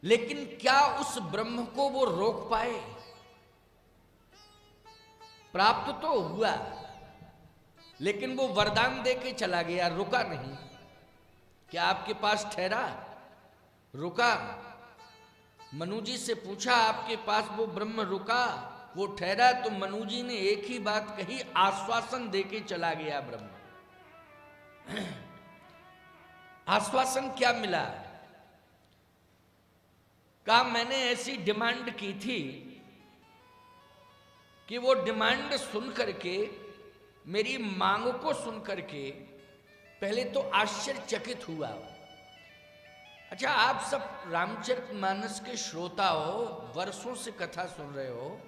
लेकिन क्या उस ब्रह्म को वो रोक पाए? प्राप्त तो हुआ, लेकिन वो वरदान दे के चला गया, रुका नहीं। क्या आपके पास ठहरा? रुका? मनु जी से पूछा, आपके पास वो ब्रह्म रुका, वो ठहरा? तो मनु जी ने एक ही बात कही, आश्वासन देके चला गया ब्रह्म। आश्वासन क्या मिला? कहा मैंने ऐसी डिमांड की थी कि वो डिमांड सुन करके, मेरी मांग को सुन करके पहले तो आश्चर्यचकित हुआ। अच्छा, आप सब रामचरितमानस के श्रोता हो, वर्षों से कथा सुन रहे हो।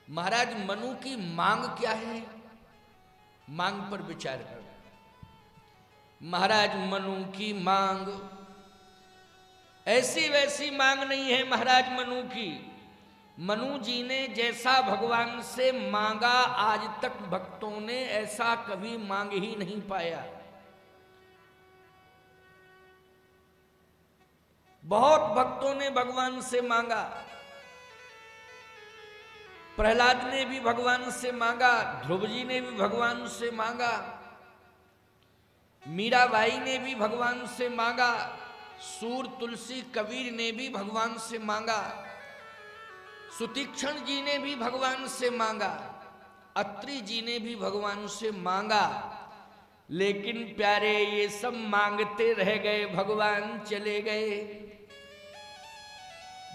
महाराज मनु की मांग क्या है? मांग पर विचार करो। महाराज मनु की मांग ऐसी वैसी मांग नहीं है। महाराज मनु की, मनु जी ने जैसा भगवान से मांगा, आज तक भक्तों ने ऐसा कभी मांग ही नहीं पाया। बहुत भक्तों ने भगवान से मांगा। प्रहलाद ने भी भगवान से मांगा, ध्रुव जी ने भी भगवान से मांगा, मीराबाई ने भी भगवान से मांगा, सूर तुलसी कबीर ने भी भगवान से मांगा, सुतीक्षण जी ने भी भगवान से मांगा, अत्रि जी ने भी भगवान से मांगा। लेकिन प्यारे, ये सब मांगते रह गए, भगवान चले गए।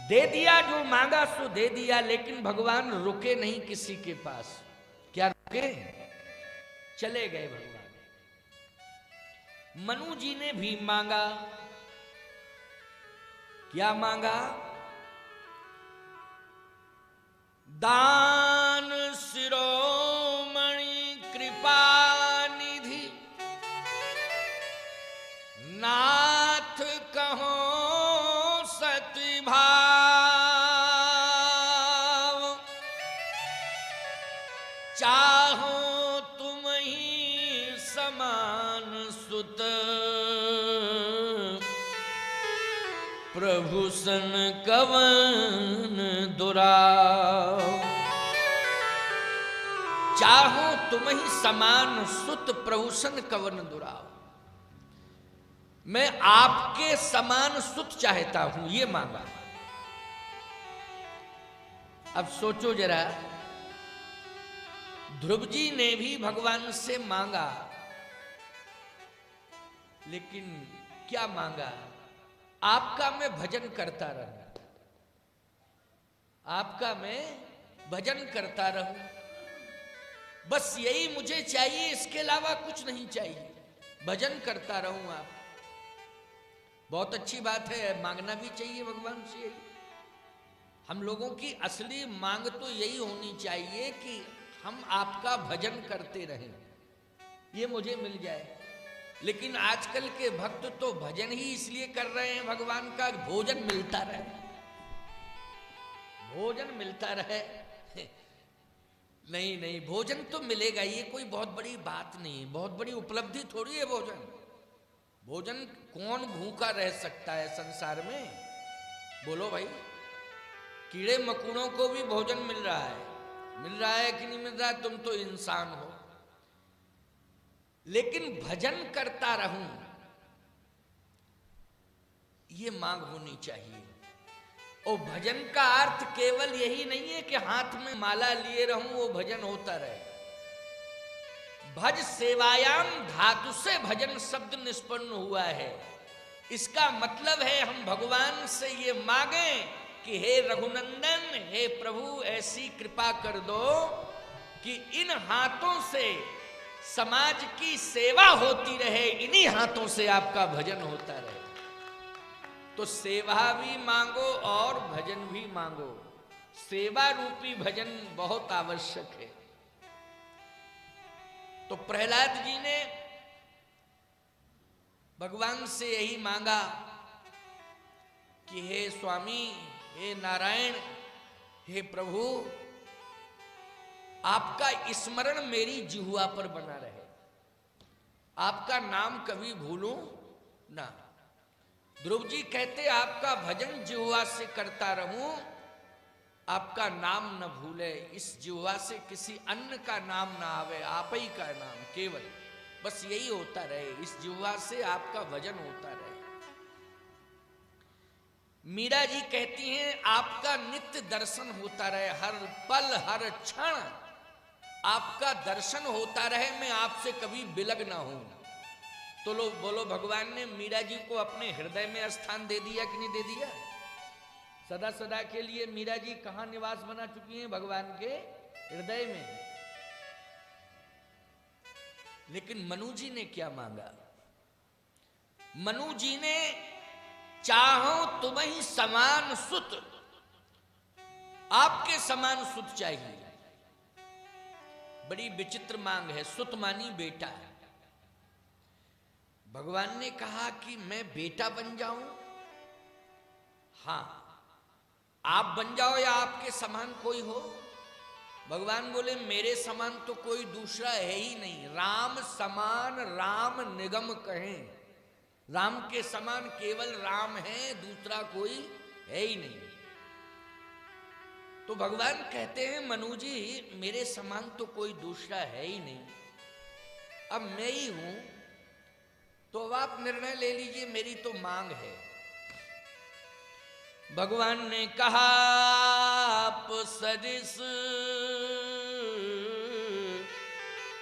दे दिया जो मांगा सो दे दिया, लेकिन भगवान रुके नहीं किसी के पास। क्या रुके? चले गए भगवान। मनु जी ने भी मांगा। क्या मांगा? दान शिरोमणि कृपा निधि नाथ कहो सति भाव, चाहो तुम ही समान सुत, प्रभु सन कवन दुराव। चाहो तुम ही समान सुत, प्रभु सन कवन दुराव। मैं आपके समान सुत चाहता हूं, ये मांगा। अब सोचो जरा, ध्रुव जी ने भी भगवान से मांगा, लेकिन क्या मांगा? आपका मैं भजन करता रहूं, आपका मैं भजन करता रहूं, बस यही मुझे चाहिए, इसके अलावा कुछ नहीं चाहिए, भजन करता रहूं। आप बहुत अच्छी बात है, मांगना भी चाहिए भगवान से यही। हम लोगों की असली मांग तो यही होनी चाहिए कि हम आपका भजन करते रहें, ये मुझे मिल जाए। लेकिन आजकल के भक्त तो भजन ही इसलिए कर रहे हैं भगवान का, भोजन मिलता रहे, भोजन मिलता रहे। नहीं नहीं, भोजन तो मिलेगा, ये कोई बहुत बड़ी बात नहीं, बहुत बड़ी उपलब्धि थोड़ी है भोजन। भोजन कौन भूखा रह सकता है संसार में? बोलो भाई। कीड़े मकोड़ों को भी भोजन मिल रहा है, मिल रहा है कि नहीं मिल रहा है? तुम तो इंसान हो। लेकिन भजन करता रहूं, ये मांग होनी चाहिए। और भजन का अर्थ केवल यही नहीं है कि हाथ में माला लिए रहूं, वो भजन होता रहे। भज सेवायाम धातु से भजन शब्द निष्पन्न हुआ है। इसका मतलब है हम भगवान से ये मांगे कि हे रघुनंदन, हे प्रभु, ऐसी कृपा कर दो कि इन हाथों से समाज की सेवा होती रहे, इन्हीं हाथों से आपका भजन होता रहे। तो सेवा भी मांगो और भजन भी मांगो। सेवा रूपी भजन बहुत आवश्यक है। तो प्रहलाद जी ने भगवान से यही मांगा कि हे स्वामी, हे नारायण, हे प्रभु, आपका स्मरण मेरी जिह्वा पर बना रहे, आपका नाम कभी भूलूं ना। ध्रुव जी कहते आपका भजन जिह्वा से करता रहूं, आपका नाम न भूले, इस जिह्वा से किसी अन्य का नाम ना आवे, आप ही का नाम केवल, बस यही होता रहे, इस जिह्वा से आपका भजन होता रहे। मीरा जी कहती हैं आपका नित्य दर्शन होता रहे, हर पल हर क्षण आपका दर्शन होता रहे, मैं आपसे कभी बिलग ना हूं। तो लो बोलो, भगवान ने मीरा जी को अपने हृदय में स्थान दे दिया कि नहीं दे दिया? सदा सदा के लिए मीरा जी कहां निवास बना चुकी हैं? भगवान के हृदय में। लेकिन मनु जी ने क्या मांगा? मनु जी ने चाहो तुम्हें समान सुत, आपके समान सुत चाहिए। बड़ी विचित्र मांग है, सुत मानी बेटा। भगवान ने कहा कि मैं बेटा बन जाऊं? हां, आप बन जाओ या आपके समान कोई हो। भगवान बोले मेरे समान तो कोई दूसरा है ही नहीं, राम समान राम निगम कहें, राम के समान केवल राम है, दूसरा कोई है ही नहीं। तो भगवान कहते हैं मनु जी मेरे समान तो कोई दूसरा है ही नहीं, अब मैं ही हूं, तो अब आप निर्णय ले लीजिए, मेरी तो मांग है। भगवान ने कहा आप सरिस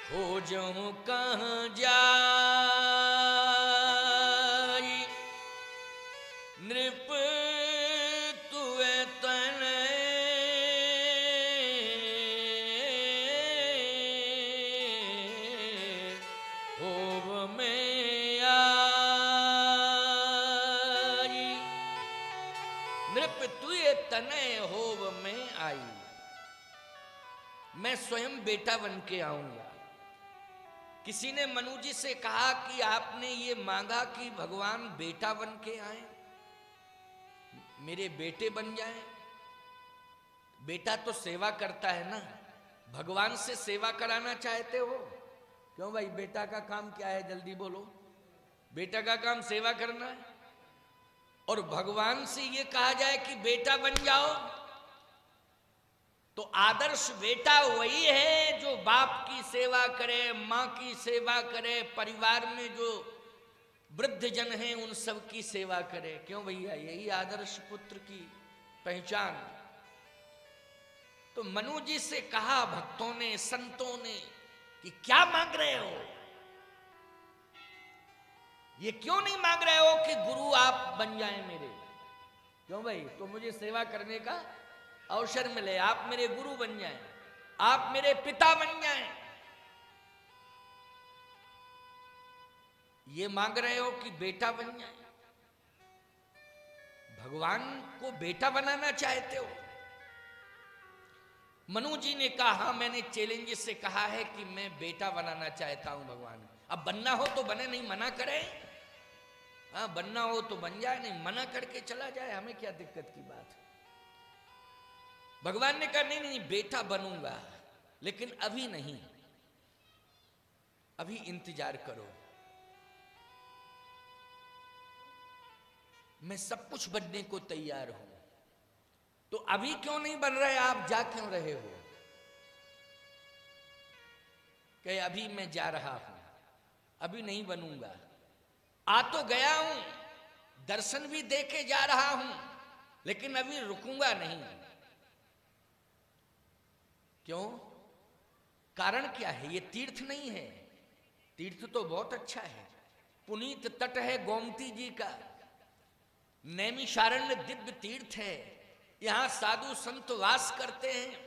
खोजूं कहां जाई, नृप तुए तने होव में आई, नृप तुए तने होव में आई, मैं स्वयं बेटा बन के आऊंगा। किसी ने मनु जी से कहा कि आपने ये मांगा कि भगवान बेटा बन के आए, मेरे बेटे बन जाएं। बेटा तो सेवा करता है ना, भगवान से सेवा कराना चाहते हो? क्यों भाई, बेटा का काम क्या है, जल्दी बोलो। बेटा का काम सेवा करना है, और भगवान से ये कहा जाए कि बेटा बन जाओ, तो आदर्श बेटा वही है जो बाप की सेवा करे, माँ की सेवा करे, परिवार में जो वृद्ध जन हैं उन सब की सेवा करे। क्यों भैया, यही आदर्श पुत्र की पहचान। तो मनु जी से कहा भक्तों ने, संतों ने कि क्या मांग रहे हो? ये क्यों नहीं मांग रहे हो कि गुरु आप बन जाएं मेरे? क्यों भाई, तो मुझे सेवा करने का अवसर मिले, आप मेरे गुरु बन जाएं, आप मेरे पिता बन जाएं। ये मांग रहे हो कि बेटा बन जाए, भगवान को बेटा बनाना चाहते हो? मनु जी ने कहा हाँ, मैंने चैलेंज से कहा है कि मैं बेटा बनाना चाहता हूं भगवान। अब बनना हो तो बने, नहीं मना करे। हाँ, बनना हो तो बन जाए, नहीं मना करके चला जाए, हमें क्या दिक्कत की बात है। भगवान ने कहा नहीं नहीं, बेटा बनूंगा, लेकिन अभी नहीं, अभी इंतजार करो, मैं सब कुछ बनने को तैयार हूं। तो अभी क्यों नहीं बन रहे, आप जा क्यों रहे हो? कि अभी मैं जा रहा हूं, अभी नहीं बनूंगा। आ तो गया हूं, दर्शन भी दे के जा रहा हूं, लेकिन अभी रुकूंगा नहीं। क्यों? कारण क्या है? ये तीर्थ नहीं है, तीर्थ तो बहुत अच्छा है, पुनीत तट है गोमती जी का, नैमिषारण्य दिव्य तीर्थ है, यहां साधु संत वास करते हैं।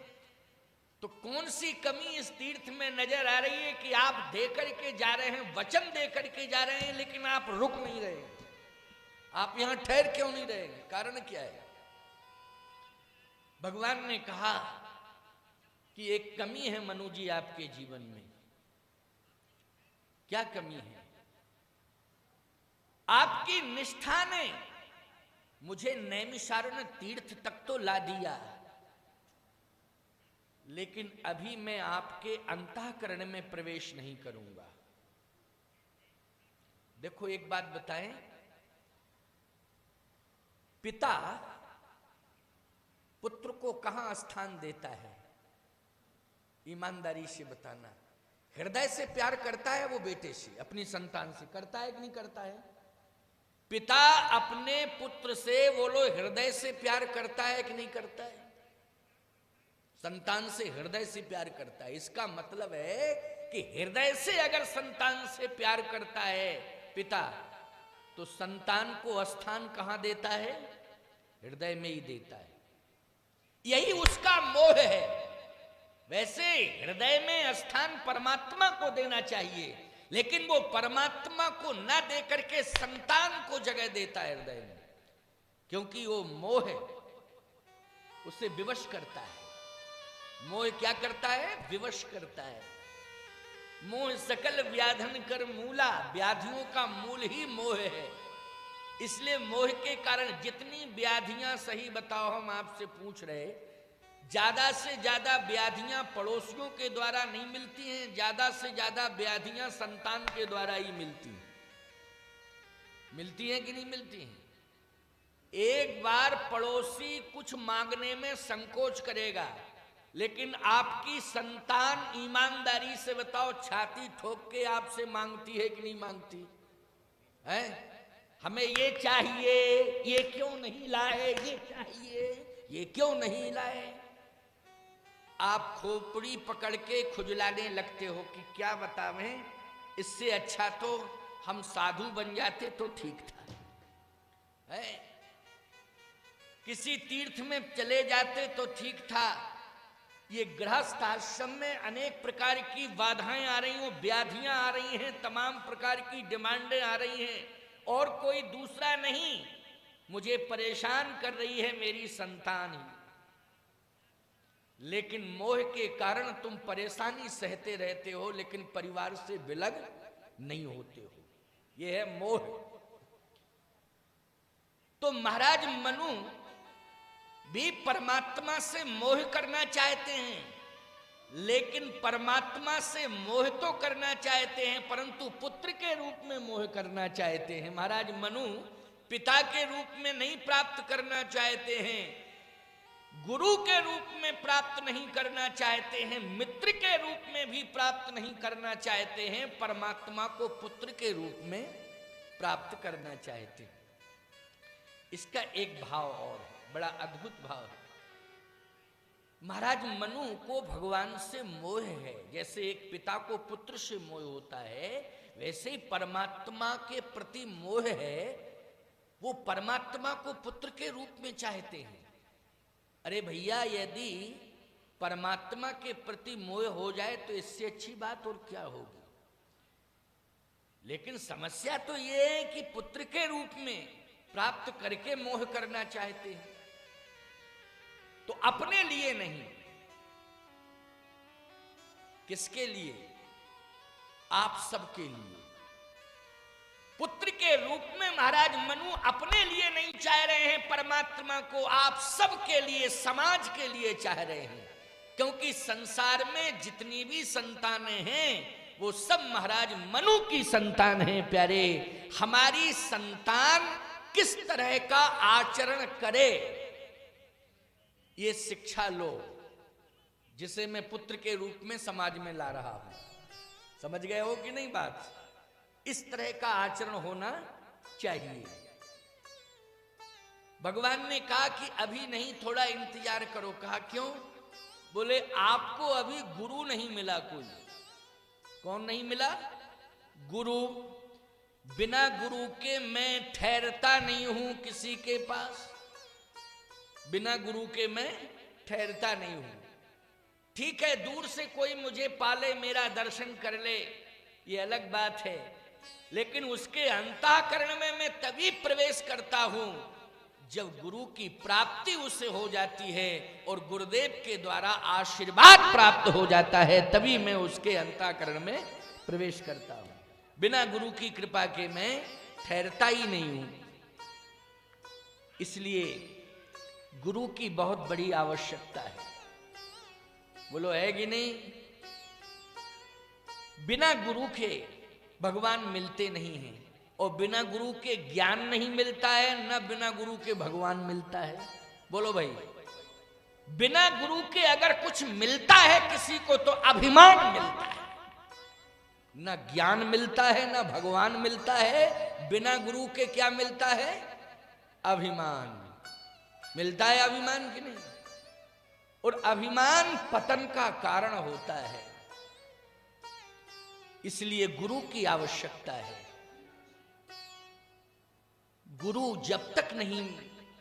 तो कौन सी कमी इस तीर्थ में नजर आ रही है कि आप दे करके जा रहे हैं, वचन दे करके जा रहे हैं, लेकिन आप रुक नहीं रहे, आप यहां ठहर क्यों नहीं रहे? कारण क्या है? भगवान ने कहा कि एक कमी है मनु जी आपके जीवन में। क्या कमी है? आपकी निष्ठा ने मुझे नैमिषारण्य तीर्थ तक तो ला दिया, लेकिन अभी मैं आपके अंतःकरण में प्रवेश नहीं करूंगा। देखो एक बात बताएं, पिता पुत्र को कहां स्थान देता है, ईमानदारी से बताना। हृदय से प्यार करता है वो बेटे से, अपनी संतान से करता है कि नहीं करता है? पिता अपने पुत्र से बोलो हृदय से प्यार करता है कि नहीं करता है? संतान से हृदय से प्यार करता है। इसका मतलब है कि हृदय से अगर संतान से प्यार करता है पिता, तो संतान को स्थान कहां देता है? हृदय में ही देता है। यही उसका मोह है। वैसे हृदय में स्थान परमात्मा को देना चाहिए, लेकिन वो परमात्मा को ना दे करके संतान को जगह देता है हृदय में, क्योंकि वो मोह है, उसे विवश करता है। मोह क्या करता है? विवश करता है। मोह सकल व्याधन कर मूला, व्याधियों का मूल ही मोह है। इसलिए मोह के कारण जितनी व्याधियां, सही बताओ हम आपसे पूछ रहे, ज्यादा से ज्यादा व्याधियां पड़ोसियों के द्वारा नहीं मिलती हैं, ज्यादा से ज्यादा व्याधियां संतान के द्वारा ही मिलती हैं। मिलती हैं कि नहीं मिलती हैं? एक बार पड़ोसी कुछ मांगने में संकोच करेगा, लेकिन आपकी संतान ईमानदारी से बताओ छाती ठोक के आपसे मांगती है कि नहीं मांगती है? हमें ये चाहिए, ये क्यों नहीं लाए, ये चाहिए, ये क्यों नहीं लाए। आप खोपड़ी पकड़ के खुजलाने लगते हो कि क्या बतावें, इससे अच्छा तो हम साधु बन जाते तो ठीक था, है? किसी तीर्थ में चले जाते तो ठीक था। ये गृहस्थ आश्रम में अनेक प्रकार की बाधाएं आ रही हो, व्याधियां आ रही हैं, तमाम प्रकार की डिमांडें आ रही हैं, और कोई दूसरा नहीं, मुझे परेशान कर रही है मेरी संतान ही। लेकिन मोह के कारण तुम परेशानी सहते रहते हो, लेकिन परिवार से विलग नहीं होते हो। यह है मोह। तो महाराज मनु भी परमात्मा से मोह करना चाहते हैं, लेकिन परमात्मा से मोह तो करना चाहते हैं, परंतु पुत्र के रूप में मोह करना चाहते हैं। महाराज मनु पिता के रूप में नहीं प्राप्त करना चाहते हैं, गुरु के रूप में प्राप्त नहीं करना चाहते हैं, मित्र के रूप में भी प्राप्त नहीं करना चाहते हैं, परमात्मा को पुत्र के रूप में प्राप्त करना चाहते हैं। इसका एक भाव और है, बड़ा अद्भुत भाव है। महाराज मनु को भगवान से मोह है। जैसे एक पिता को पुत्र से मोह होता है, वैसे ही परमात्मा के प्रति मोह है। वो परमात्मा को पुत्र के रूप में चाहते हैं। अरे भैया, यदि परमात्मा के प्रति मोह हो जाए तो इससे अच्छी बात और क्या होगी। लेकिन समस्या तो ये है कि पुत्र के रूप में प्राप्त करके मोह करना चाहते हैं, तो अपने लिए नहीं, किसके लिए? आप सबके लिए। पुत्र के रूप में महाराज मनु अपने लिए नहीं चाह रहे हैं परमात्मा को, आप सबके लिए, समाज के लिए चाह रहे हैं। क्योंकि संसार में जितनी भी संतानें हैं वो सब महाराज मनु की संतान हैं। प्यारे, हमारी संतान किस तरह का आचरण करे, ये शिक्षा लो, जिसे मैं पुत्र के रूप में समाज में ला रहा हूं। समझ गए हो कि नहीं बात? इस तरह का आचरण होना चाहिए। भगवान ने कहा कि अभी नहीं, थोड़ा इंतजार करो। कहा क्यों? बोले आपको अभी गुरु नहीं मिला कोई। कौन नहीं मिला? गुरु। बिना गुरु के मैं ठहरता नहीं हूं किसी के पास। बिना गुरु के मैं ठहरता नहीं हूं। ठीक है, दूर से कोई मुझे पाले, मेरा दर्शन कर ले, ये अलग बात है, लेकिन उसके अंतःकरण में मैं तभी प्रवेश करता हूं जब गुरु की प्राप्ति उसे हो जाती है और गुरुदेव के द्वारा आशीर्वाद प्राप्त हो जाता है, तभी मैं उसके अंतःकरण में प्रवेश करता हूं। बिना गुरु की कृपा के मैं ठहरता ही नहीं हूं। इसलिए गुरु की बहुत बड़ी आवश्यकता है। बोलो है कि नहीं? बिना गुरु के भगवान मिलते नहीं हैं। और बिना गुरु के ज्ञान नहीं मिलता है, न बिना गुरु के भगवान मिलता है। बोलो भाई, बिना गुरु के अगर कुछ मिलता है किसी को तो अभिमान मिलता है, न ज्ञान मिलता है न भगवान मिलता है। बिना गुरु के क्या मिलता है? अभिमान मिलता है। अभिमान की नहीं, और अभिमान पतन का कारण होता है। इसलिए गुरु की आवश्यकता है। गुरु जब तक नहीं,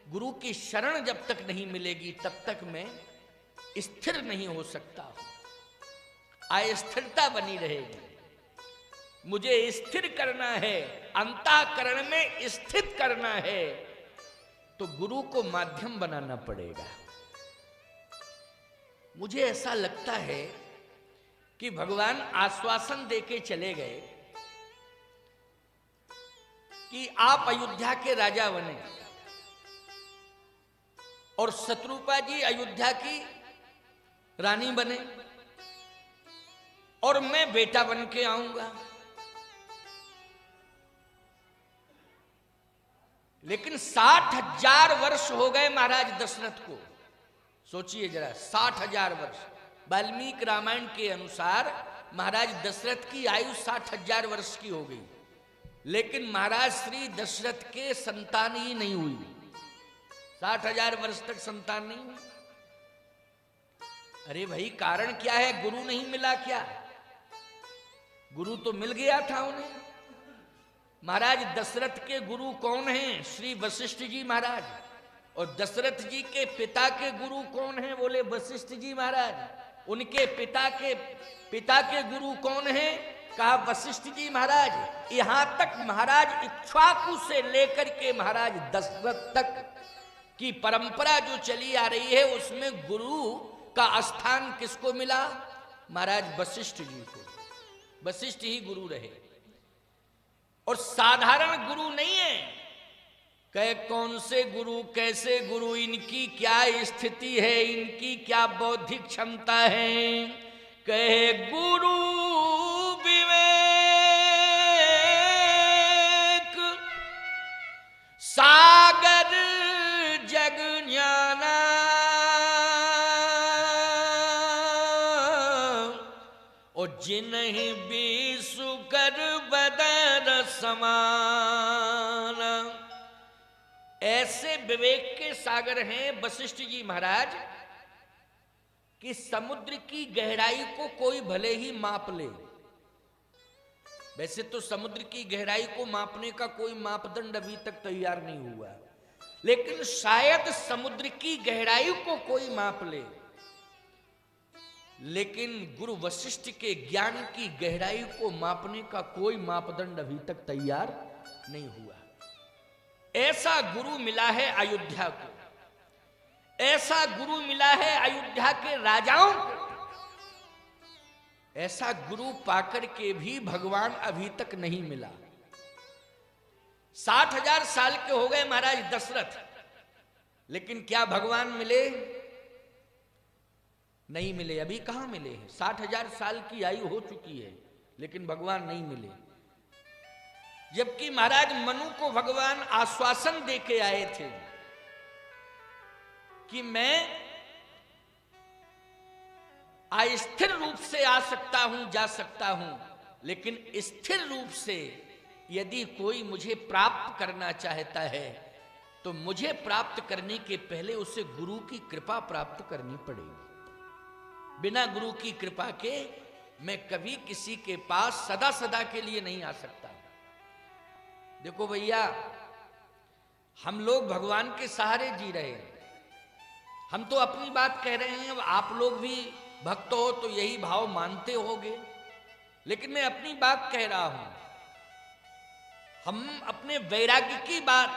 गुरु की शरण जब तक नहीं मिलेगी तब तक मैं स्थिर नहीं हो सकता हूं, अस्थिरता बनी रहेगी। मुझे स्थिर करना है, अंतःकरण में स्थित करना है, तो गुरु को माध्यम बनाना पड़ेगा। मुझे ऐसा लगता है कि भगवान आश्वासन देके चले गए कि आप अयोध्या के राजा बने और शत्रुपा जी अयोध्या की रानी बने और मैं बेटा बन के आऊंगा। लेकिन 60,000 वर्ष हो गए महाराज दशरथ को। सोचिए जरा, 60,000 वर्ष। वाल्मीकि रामायण के अनुसार महाराज दशरथ की आयु 60,000 वर्ष की हो गई, लेकिन महाराज श्री दशरथ के संतान ही नहीं हुई। 60,000 वर्ष तक संतान नहीं हुई। अरे भाई, कारण क्या है? गुरु नहीं मिला क्या? गुरु तो मिल गया था उन्हें। महाराज दशरथ के गुरु कौन हैं? श्री वशिष्ठ जी महाराज। और दशरथ जी के पिता के गुरु कौन हैं? बोले वशिष्ठ जी महाराज। उनके पिता के गुरु कौन हैं? कहा वशिष्ठ जी महाराज। यहां तक महाराज इक्ष्वाकु से लेकर के महाराज दशरथ तक की परंपरा जो चली आ रही है, उसमें गुरु का स्थान किसको मिला? महाराज वशिष्ठ जी को। वशिष्ठ ही गुरु रहे, और साधारण गुरु नहीं है। कहे कौन से गुरु, कैसे गुरु, इनकी क्या स्थिति है, इनकी क्या बौद्धिक क्षमता है। कहे गुरु विवेक सागर जग ज्ञाना, और जिन्हीं बीसु कर बदर समान। ऐसे विवेक के सागर हैं वशिष्ठ जी महाराज कि समुद्र की गहराई को कोई भले ही माप ले। वैसे तो समुद्र की गहराई को मापने का कोई मापदंड अभी तक तैयार नहीं हुआ, लेकिन शायद समुद्र की गहराई को कोई माप ले। लेकिन गुरु वशिष्ठ के ज्ञान की गहराई को मापने का कोई मापदंड अभी तक तैयार नहीं हुआ। ऐसा गुरु मिला है अयोध्या को, ऐसा गुरु मिला है अयोध्या के राजाओं को। ऐसा गुरु पाकर के भी भगवान अभी तक नहीं मिला। 60,000 साल के हो गए महाराज दशरथ, लेकिन क्या भगवान मिले? नहीं मिले। अभी कहां मिले हैं? 60,000 साल की आयु हो चुकी है, लेकिन भगवान नहीं मिले। जबकि महाराज मनु को भगवान आश्वासन देके आए थे कि मैं अस्थिर रूप से आ सकता हूं, जा सकता हूं, लेकिन स्थिर रूप से यदि कोई मुझे प्राप्त करना चाहता है तो मुझे प्राप्त करने के पहले उसे गुरु की कृपा प्राप्त करनी पड़ेगी। बिना गुरु की कृपा के मैं कभी किसी के पास सदा सदा के लिए नहीं आ सकता। देखो भैया, हम लोग भगवान के सहारे जी रहे हैं। हम तो अपनी बात कह रहे हैं, आप लोग भी भक्त हो तो यही भाव मानते होगे, लेकिन मैं अपनी बात कह रहा हूं। हम अपने वैराग्य की बात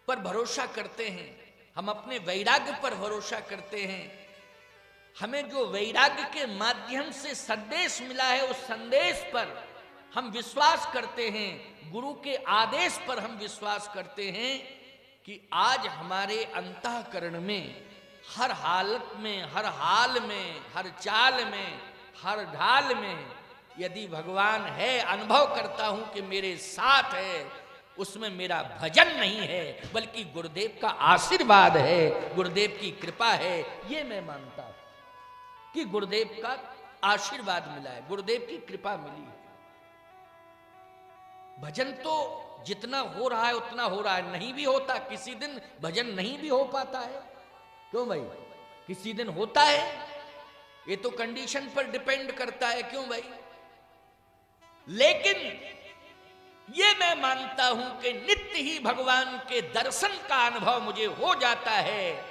पर भरोसा करते हैं, हम अपने वैराग्य पर भरोसा करते हैं। हमें जो वैराग्य के माध्यम से संदेश मिला है, उस संदेश पर हम विश्वास करते हैं, गुरु के आदेश पर हम विश्वास करते हैं कि आज हमारे अंतःकरण में हर हालत में, हर हाल में, हर चाल में, हर ढाल में यदि भगवान है, अनुभव करता हूं कि मेरे साथ है, उसमें मेरा भजन नहीं है बल्कि गुरुदेव का आशीर्वाद है, गुरुदेव की कृपा है। ये मैं मानता हूं कि गुरुदेव का आशीर्वाद मिला है, गुरुदेव की कृपा मिली है। भजन तो जितना हो रहा है उतना हो रहा है, नहीं भी होता, किसी दिन भजन नहीं भी हो पाता है। क्यों भाई? किसी दिन होता है, ये तो कंडीशन पर डिपेंड करता है। क्यों भाई? लेकिन ये मैं मानता हूं कि नित्य ही भगवान के दर्शन का अनुभव मुझे हो जाता है,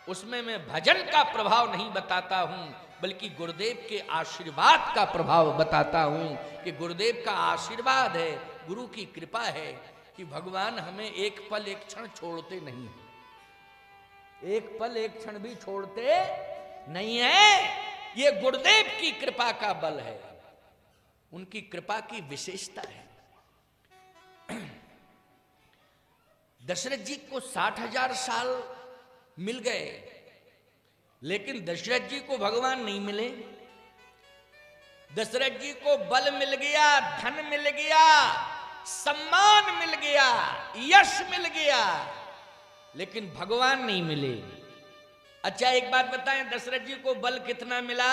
उसमें मैं भजन का प्रभाव नहीं बताता हूं बल्कि गुरुदेव के आशीर्वाद का प्रभाव बताता हूं कि गुरुदेव का आशीर्वाद है, गुरु की कृपा है कि भगवान हमें एक पल एक क्षण छोड़ते नहीं है, एक पल एक क्षण भी छोड़ते नहीं है। ये गुरुदेव की कृपा का बल है, उनकी कृपा की विशेषता है। दशरथ जी को 60,000 साल मिल गए, लेकिन दशरथ जी को भगवान नहीं मिले। दशरथ जी को बल मिल गया, धन मिल गया, सम्मान मिल गया, यश मिल गया, लेकिन भगवान नहीं मिले। अच्छा एक बात बताएं, दशरथ जी को बल कितना मिला?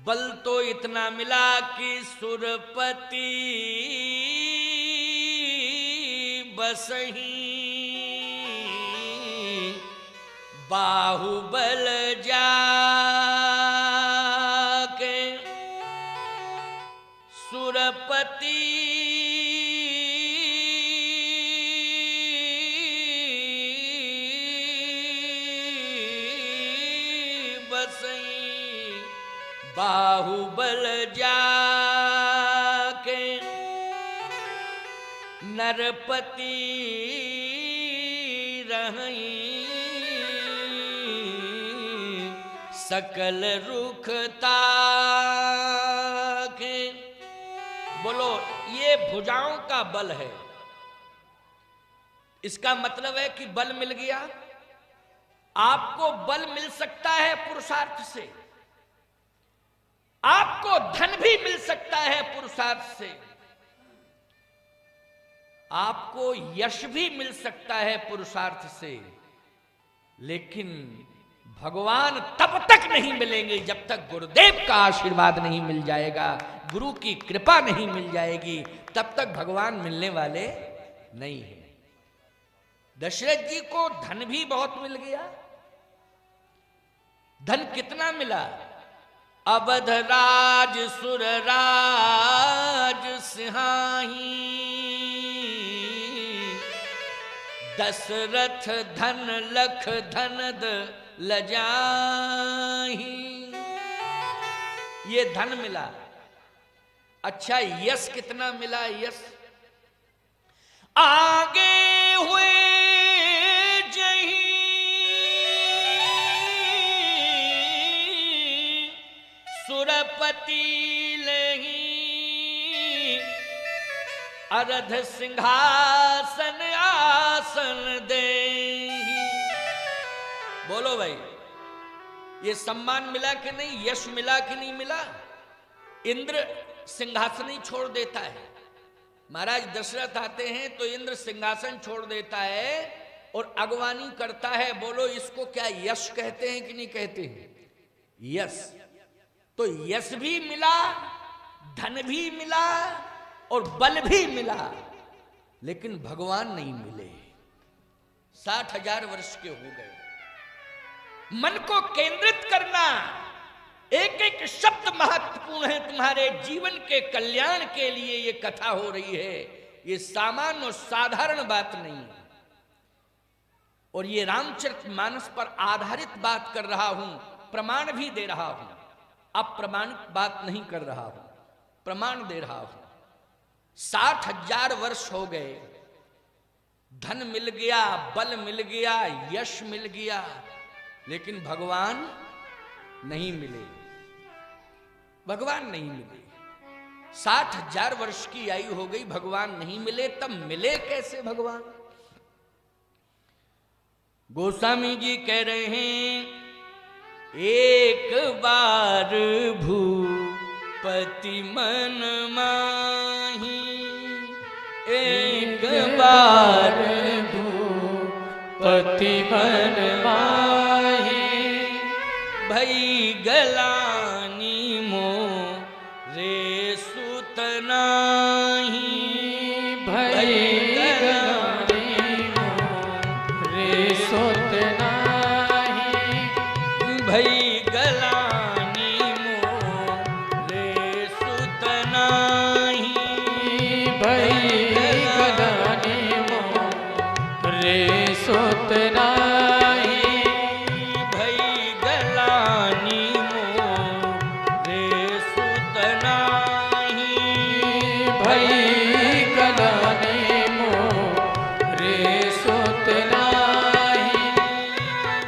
बल तो इतना मिला कि सुरपति बसही बाहुबल जाके सुरपति बसई बाहुबल जाके नरपति रही सकल रुखता के। बोलो, ये भुजाओं का बल है। इसका मतलब है कि बल मिल गया। आपको बल मिल सकता है पुरुषार्थ से, आपको धन भी मिल सकता है पुरुषार्थ से, आपको यश भी मिल सकता है पुरुषार्थ से, लेकिन भगवान तब तक नहीं मिलेंगे जब तक गुरुदेव का आशीर्वाद नहीं मिल जाएगा, गुरु की कृपा नहीं मिल जाएगी, तब तक भगवान मिलने वाले नहीं है। दशरथ जी को धन भी बहुत मिल गया। धन कितना मिला? अवध राज सुर राज सिंहाही दशरथ धन लख धनद लजाही। ये धन मिला। अच्छा यश कितना मिला? यश आगे हुए जही सुरपति लही अरध सिंहासन आसन दे। बोलो भाई, ये सम्मान मिला कि नहीं? यश मिला कि नहीं मिला? इंद्र सिंहासन ही छोड़ देता है। महाराज दशरथ आते हैं तो इंद्र सिंहासन छोड़ देता है और अगवानी करता है। बोलो, इसको क्या यश कहते हैं कि नहीं कहते हैं? यश। तो यश भी मिला, धन भी मिला और बल भी मिला, लेकिन भगवान नहीं मिले। 60,000 वर्ष के हो गए। मन को केंद्रित करना, एक एक शब्द महत्वपूर्ण है। तुम्हारे जीवन के कल्याण के लिए ये कथा हो रही है, ये सामान्य और साधारण बात नहीं है। और ये रामचरितमानस पर आधारित बात कर रहा हूं, प्रमाण भी दे रहा हूं। अप्रमाणिक बात नहीं कर रहा हूं, प्रमाण दे रहा हूं। 60,000 वर्ष हो गए, धन मिल गया, बल मिल गया, यश मिल गया, लेकिन भगवान नहीं मिले। भगवान नहीं मिले। 60,000 वर्ष की आयु हो गई, भगवान नहीं मिले। तब मिले कैसे भगवान? गोस्वामी जी कह रहे हैं, एक बार भूप पति मन माही एक बार भूपति मन माही भई गलानी मोरे सुत नाही भई गलानी मोरे सुत नाही भई गलानी मोरे सुत नाही भई गलानी मोरे सुत नाही भई गलानी मोरे सुत नाही भई गलानी मोरे सुत नाही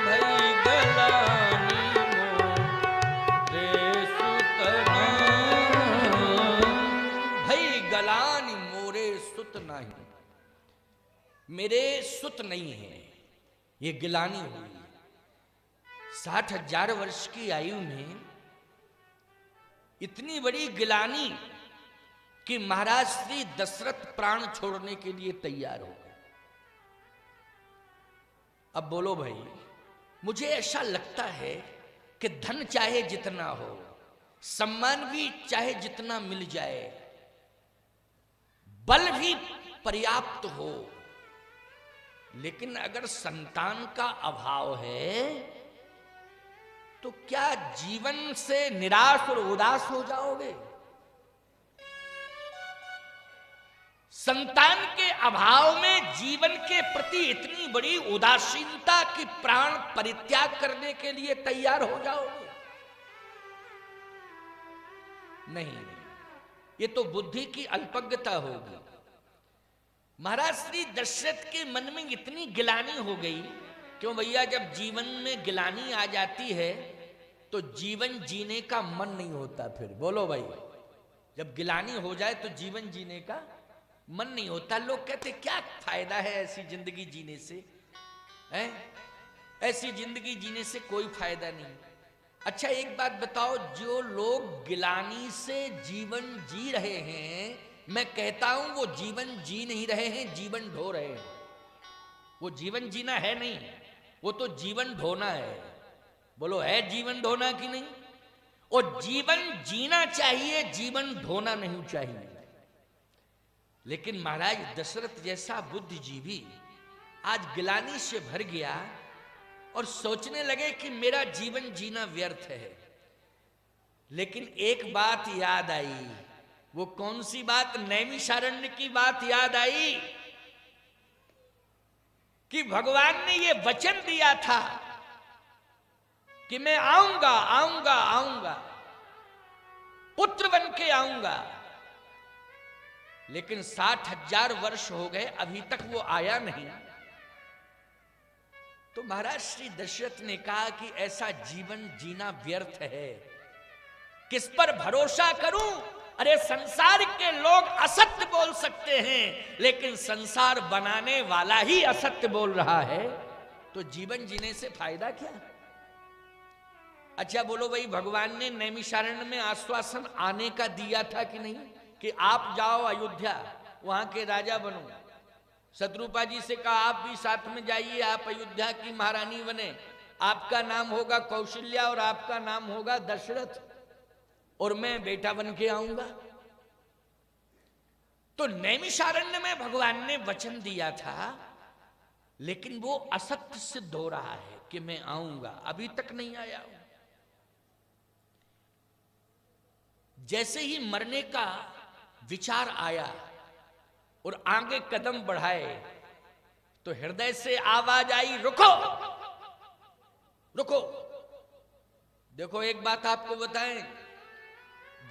भई गलानी मोरे सुत नाही भई गलानी मोरे सुत नहीं मेरे सुत नहीं है। ये गिलानी हुई 60,000 वर्ष की आयु में इतनी बड़ी गिलानी कि महाराज श्री दशरथ प्राण छोड़ने के लिए तैयार हो गए। अब बोलो भाई, मुझे ऐसा लगता है कि धन चाहे जितना हो, सम्मान भी चाहे जितना मिल जाए, बल भी पर्याप्त हो, लेकिन अगर संतान का अभाव है तो क्या जीवन से निराश और उदास हो जाओगे? संतान के अभाव में जीवन के प्रति इतनी बड़ी उदासीनता कि प्राण परित्याग करने के लिए तैयार हो जाओगे? नहीं, ये तो बुद्धि की अल्पज्ञता होगी। महाराज श्री दशरथ के मन में इतनी गिलानी हो गई। क्यों भैया, जब जीवन में गिलानी आ जाती है तो जीवन जीने का मन नहीं होता। फिर बोलो भाई, जब गिलानी हो जाए तो जीवन जीने का मन नहीं होता। लोग कहते क्या फायदा है ऐसी जिंदगी जीने से, हैं? ऐसी जिंदगी जीने से कोई फायदा नहीं। अच्छा एक बात बताओ, जो लोग गिलानी से जीवन जी रहे हैं, मैं कहता हूं वो जीवन जी नहीं रहे हैं, जीवन ढो रहे हैं। वो जीवन जीना है नहीं, वो तो जीवन ढोना है। बोलो है जीवन ढोना कि नहीं? और जीवन जीना चाहिए, जीवन ढोना नहीं चाहिए। लेकिन महाराज दशरथ जैसा बुद्धिजीवी आज गिलानी से भर गया और सोचने लगे कि मेरा जीवन जीना व्यर्थ है। लेकिन एक बात याद आई। वो कौन सी बात? नैमिषारण्य की बात याद आई कि भगवान ने ये वचन दिया था कि मैं आऊंगा आऊंगा आऊंगा, पुत्र बन के आऊंगा। लेकिन 60,000 वर्ष हो गए, अभी तक वो आया नहीं। तो महाराज श्री दशरथ ने कहा कि ऐसा जीवन जीना व्यर्थ है, किस पर भरोसा करूं? अरे संसार के लोग असत्य बोल सकते हैं, लेकिन संसार बनाने वाला ही असत्य बोल रहा है, तो जीवन जीने से फायदा क्या? अच्छा बोलो भाई, भगवान ने नैमिषारण्य में आश्वासन आने का दिया था कि नहीं, कि आप जाओ अयोध्या, वहां के राजा बनो। शत्रुपा जी से कहा आप भी साथ में जाइए, आप अयोध्या की महारानी बने, आपका नाम होगा कौशल्या और आपका नाम होगा दशरथ, और मैं बेटा बन के आऊंगा। तो नैमिषारण्य में भगवान ने वचन दिया था, लेकिन वो असत्य सिद्ध हो रहा है कि मैं आऊंगा, अभी तक नहीं आया हूं। जैसे ही मरने का विचार आया और आगे कदम बढ़ाए तो हृदय से आवाज आई, रुको रुको। देखो एक बात आपको बताएं,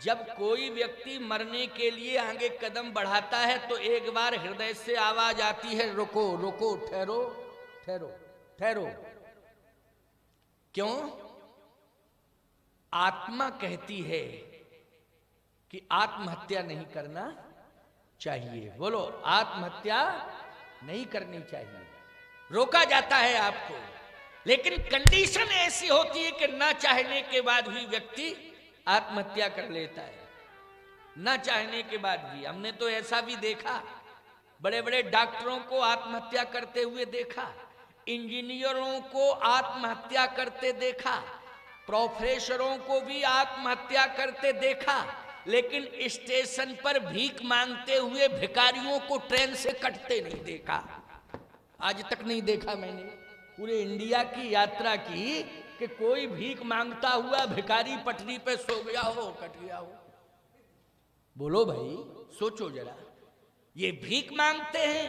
जब कोई व्यक्ति मरने के लिए आगे कदम बढ़ाता है तो एक बार हृदय से आवाज आती है, रुको रुको, ठहरो ठहरो ठहरो। क्यों? आत्मा कहती है कि आत्महत्या नहीं करना चाहिए। बोलो, आत्महत्या नहीं करनी चाहिए। रोका जाता है आपको, लेकिन कंडीशन ऐसी होती है कि ना चाहने के बाद भी व्यक्ति आत्महत्या कर लेता है। न चाहने के बाद भी। हमने तो ऐसा भी देखा, बड़े बड़े डॉक्टरों को आत्महत्या करते हुए देखा, इंजीनियरों को आत्महत्या करते देखा, प्रोफेसरों को भी आत्महत्या करते देखा, लेकिन स्टेशन पर भीख मांगते हुए भिखारियों को ट्रेन से कटते नहीं देखा। आज तक नहीं देखा मैंने पूरे इंडिया की यात्रा की कि कोई भीख मांगता हुआ भिखारी पटरी पे सो गया हो, कट गया हो। बोलो भाई, सोचो जरा, ये भीख मांगते हैं,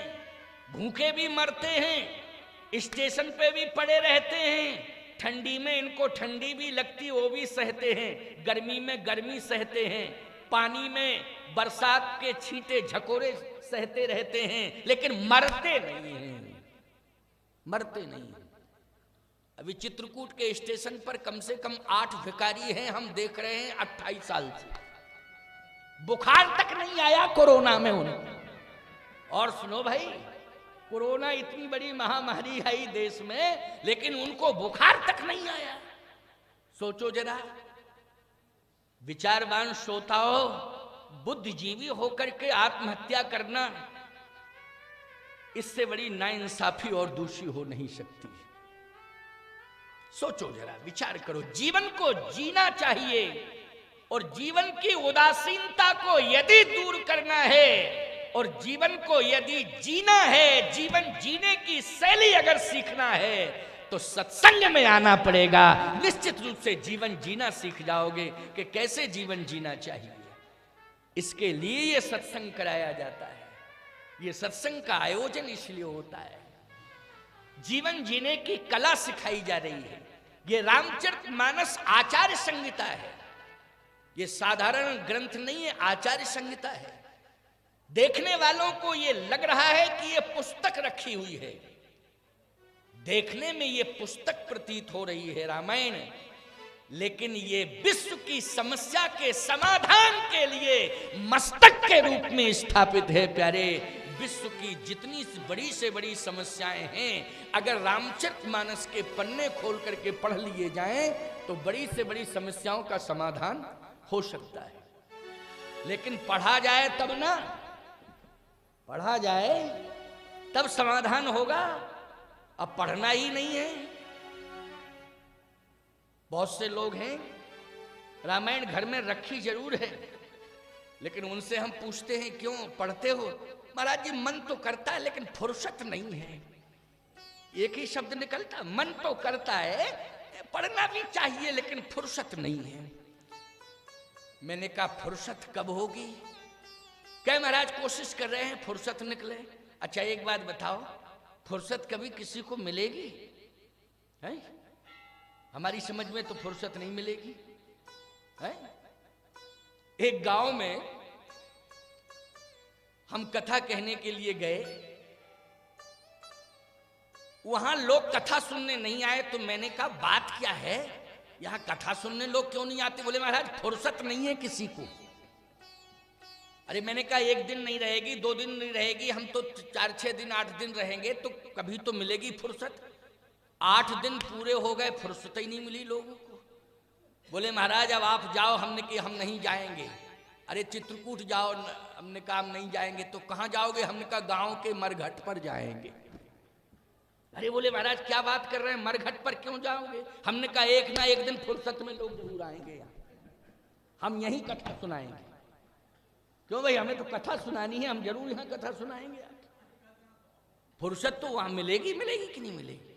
भूखे भी मरते हैं, स्टेशन पे भी पड़े रहते हैं, ठंडी में इनको ठंडी भी लगती वो भी सहते हैं, गर्मी में गर्मी सहते हैं, पानी में बरसात के छींटे झकोरे सहते रहते हैं, लेकिन मरते नहीं हैं, मरते नहीं हैं। अभी चित्रकूट के स्टेशन पर कम से कम 8 भिखारी हैं, हम देख रहे हैं 28 साल से, बुखार तक नहीं आया कोरोना में उन्हें। और सुनो भाई, कोरोना इतनी बड़ी महामारी आई देश में, लेकिन उनको बुखार तक नहीं आया। सोचो जरा, विचारवान श्रोताओं, बुद्धिजीवी होकर के आत्महत्या करना, इससे बड़ी नाइंसाफी और दूषी हो नहीं सकती। सोचो जरा, विचार करो, जीवन को जीना चाहिए और जीवन की उदासीनता को यदि दूर करना है और जीवन को यदि जीना है, जीवन जीने की शैली अगर सीखना है तो सत्संग में आना पड़ेगा। निश्चित रूप से जीवन जीना सीख जाओगे कि कैसे जीवन जीना चाहिए। इसके लिए ये सत्संग कराया जाता है, ये सत्संग का आयोजन इसलिए होता है। जीवन जीने की कला सिखाई जा रही है। ये रामचरितमानस आचार्य संहिता है, ये साधारण ग्रंथ नहीं है, आचार्य संहिता है। देखने वालों को ये लग रहा है कि ये पुस्तक रखी हुई है, देखने में ये पुस्तक प्रतीत हो रही है रामायण, लेकिन ये विश्व की समस्या के समाधान के लिए मस्तक के रूप में स्थापित है। प्यारे, विश्व की जितनी बड़ी से बड़ी समस्याएं हैं, अगर रामचरितमानस के पन्ने खोल करके पढ़ लिए जाएं तो बड़ी से बड़ी समस्याओं का समाधान हो सकता है। लेकिन पढ़ा जाए तब ना, पढ़ा जाए तब समाधान होगा। अब पढ़ना ही नहीं है। बहुत से लोग हैं, रामायण घर में रखी जरूर है, लेकिन उनसे हम पूछते हैं क्यों पढ़ते हो? महाराज जी, मन तो करता है लेकिन फुर्सत नहीं है। एक ही शब्द निकलता, मन तो करता है, पढ़ना भी चाहिए लेकिन फुर्सत नहीं है। मैंने कहा फुर्सत कब होगी? क्या महाराज कोशिश कर रहे हैं फुर्सत निकले। अच्छा एक बात बताओ, फुर्सत कभी किसी को मिलेगी? है? हमारी समझ में तो फुर्सत नहीं मिलेगी। है? एक गांव में हम कथा कहने के लिए गए, वहां लोग कथा सुनने नहीं आए, तो मैंने कहा बात क्या है, यहां कथा सुनने लोग क्यों नहीं आते? बोले महाराज फुर्सत नहीं है किसी को। अरे मैंने कहा एक दिन नहीं रहेगी, 2 दिन नहीं रहेगी, हम तो 4-6 दिन 8 दिन रहेंगे, तो कभी तो मिलेगी फुर्सत। 8 दिन पूरे हो गए, फुर्सत ही नहीं मिली लोगों को। बोले महाराज अब आप जाओ। हमने कहा हम नहीं जाएंगे। अरे चित्रकूट जाओ। हमने कहा हम नहीं जाएंगे। तो कहाँ जाओगे? हमने कहा गांव के मरघट पर जाएंगे। अरे बोले महाराज क्या बात कर रहे हैं, मरघट पर क्यों जाओगे? हमने कहा एक ना एक दिन फुर्सत में लोग जरूर आएंगे यहाँ, हम यही कथा सुनाएंगे। क्यों भाई, हमें तो कथा सुनानी है, हम जरूर यहाँ कथा सुनाएंगे। फुर्सत तो वहां मिलेगी, मिलेगी कि नहीं मिलेगी?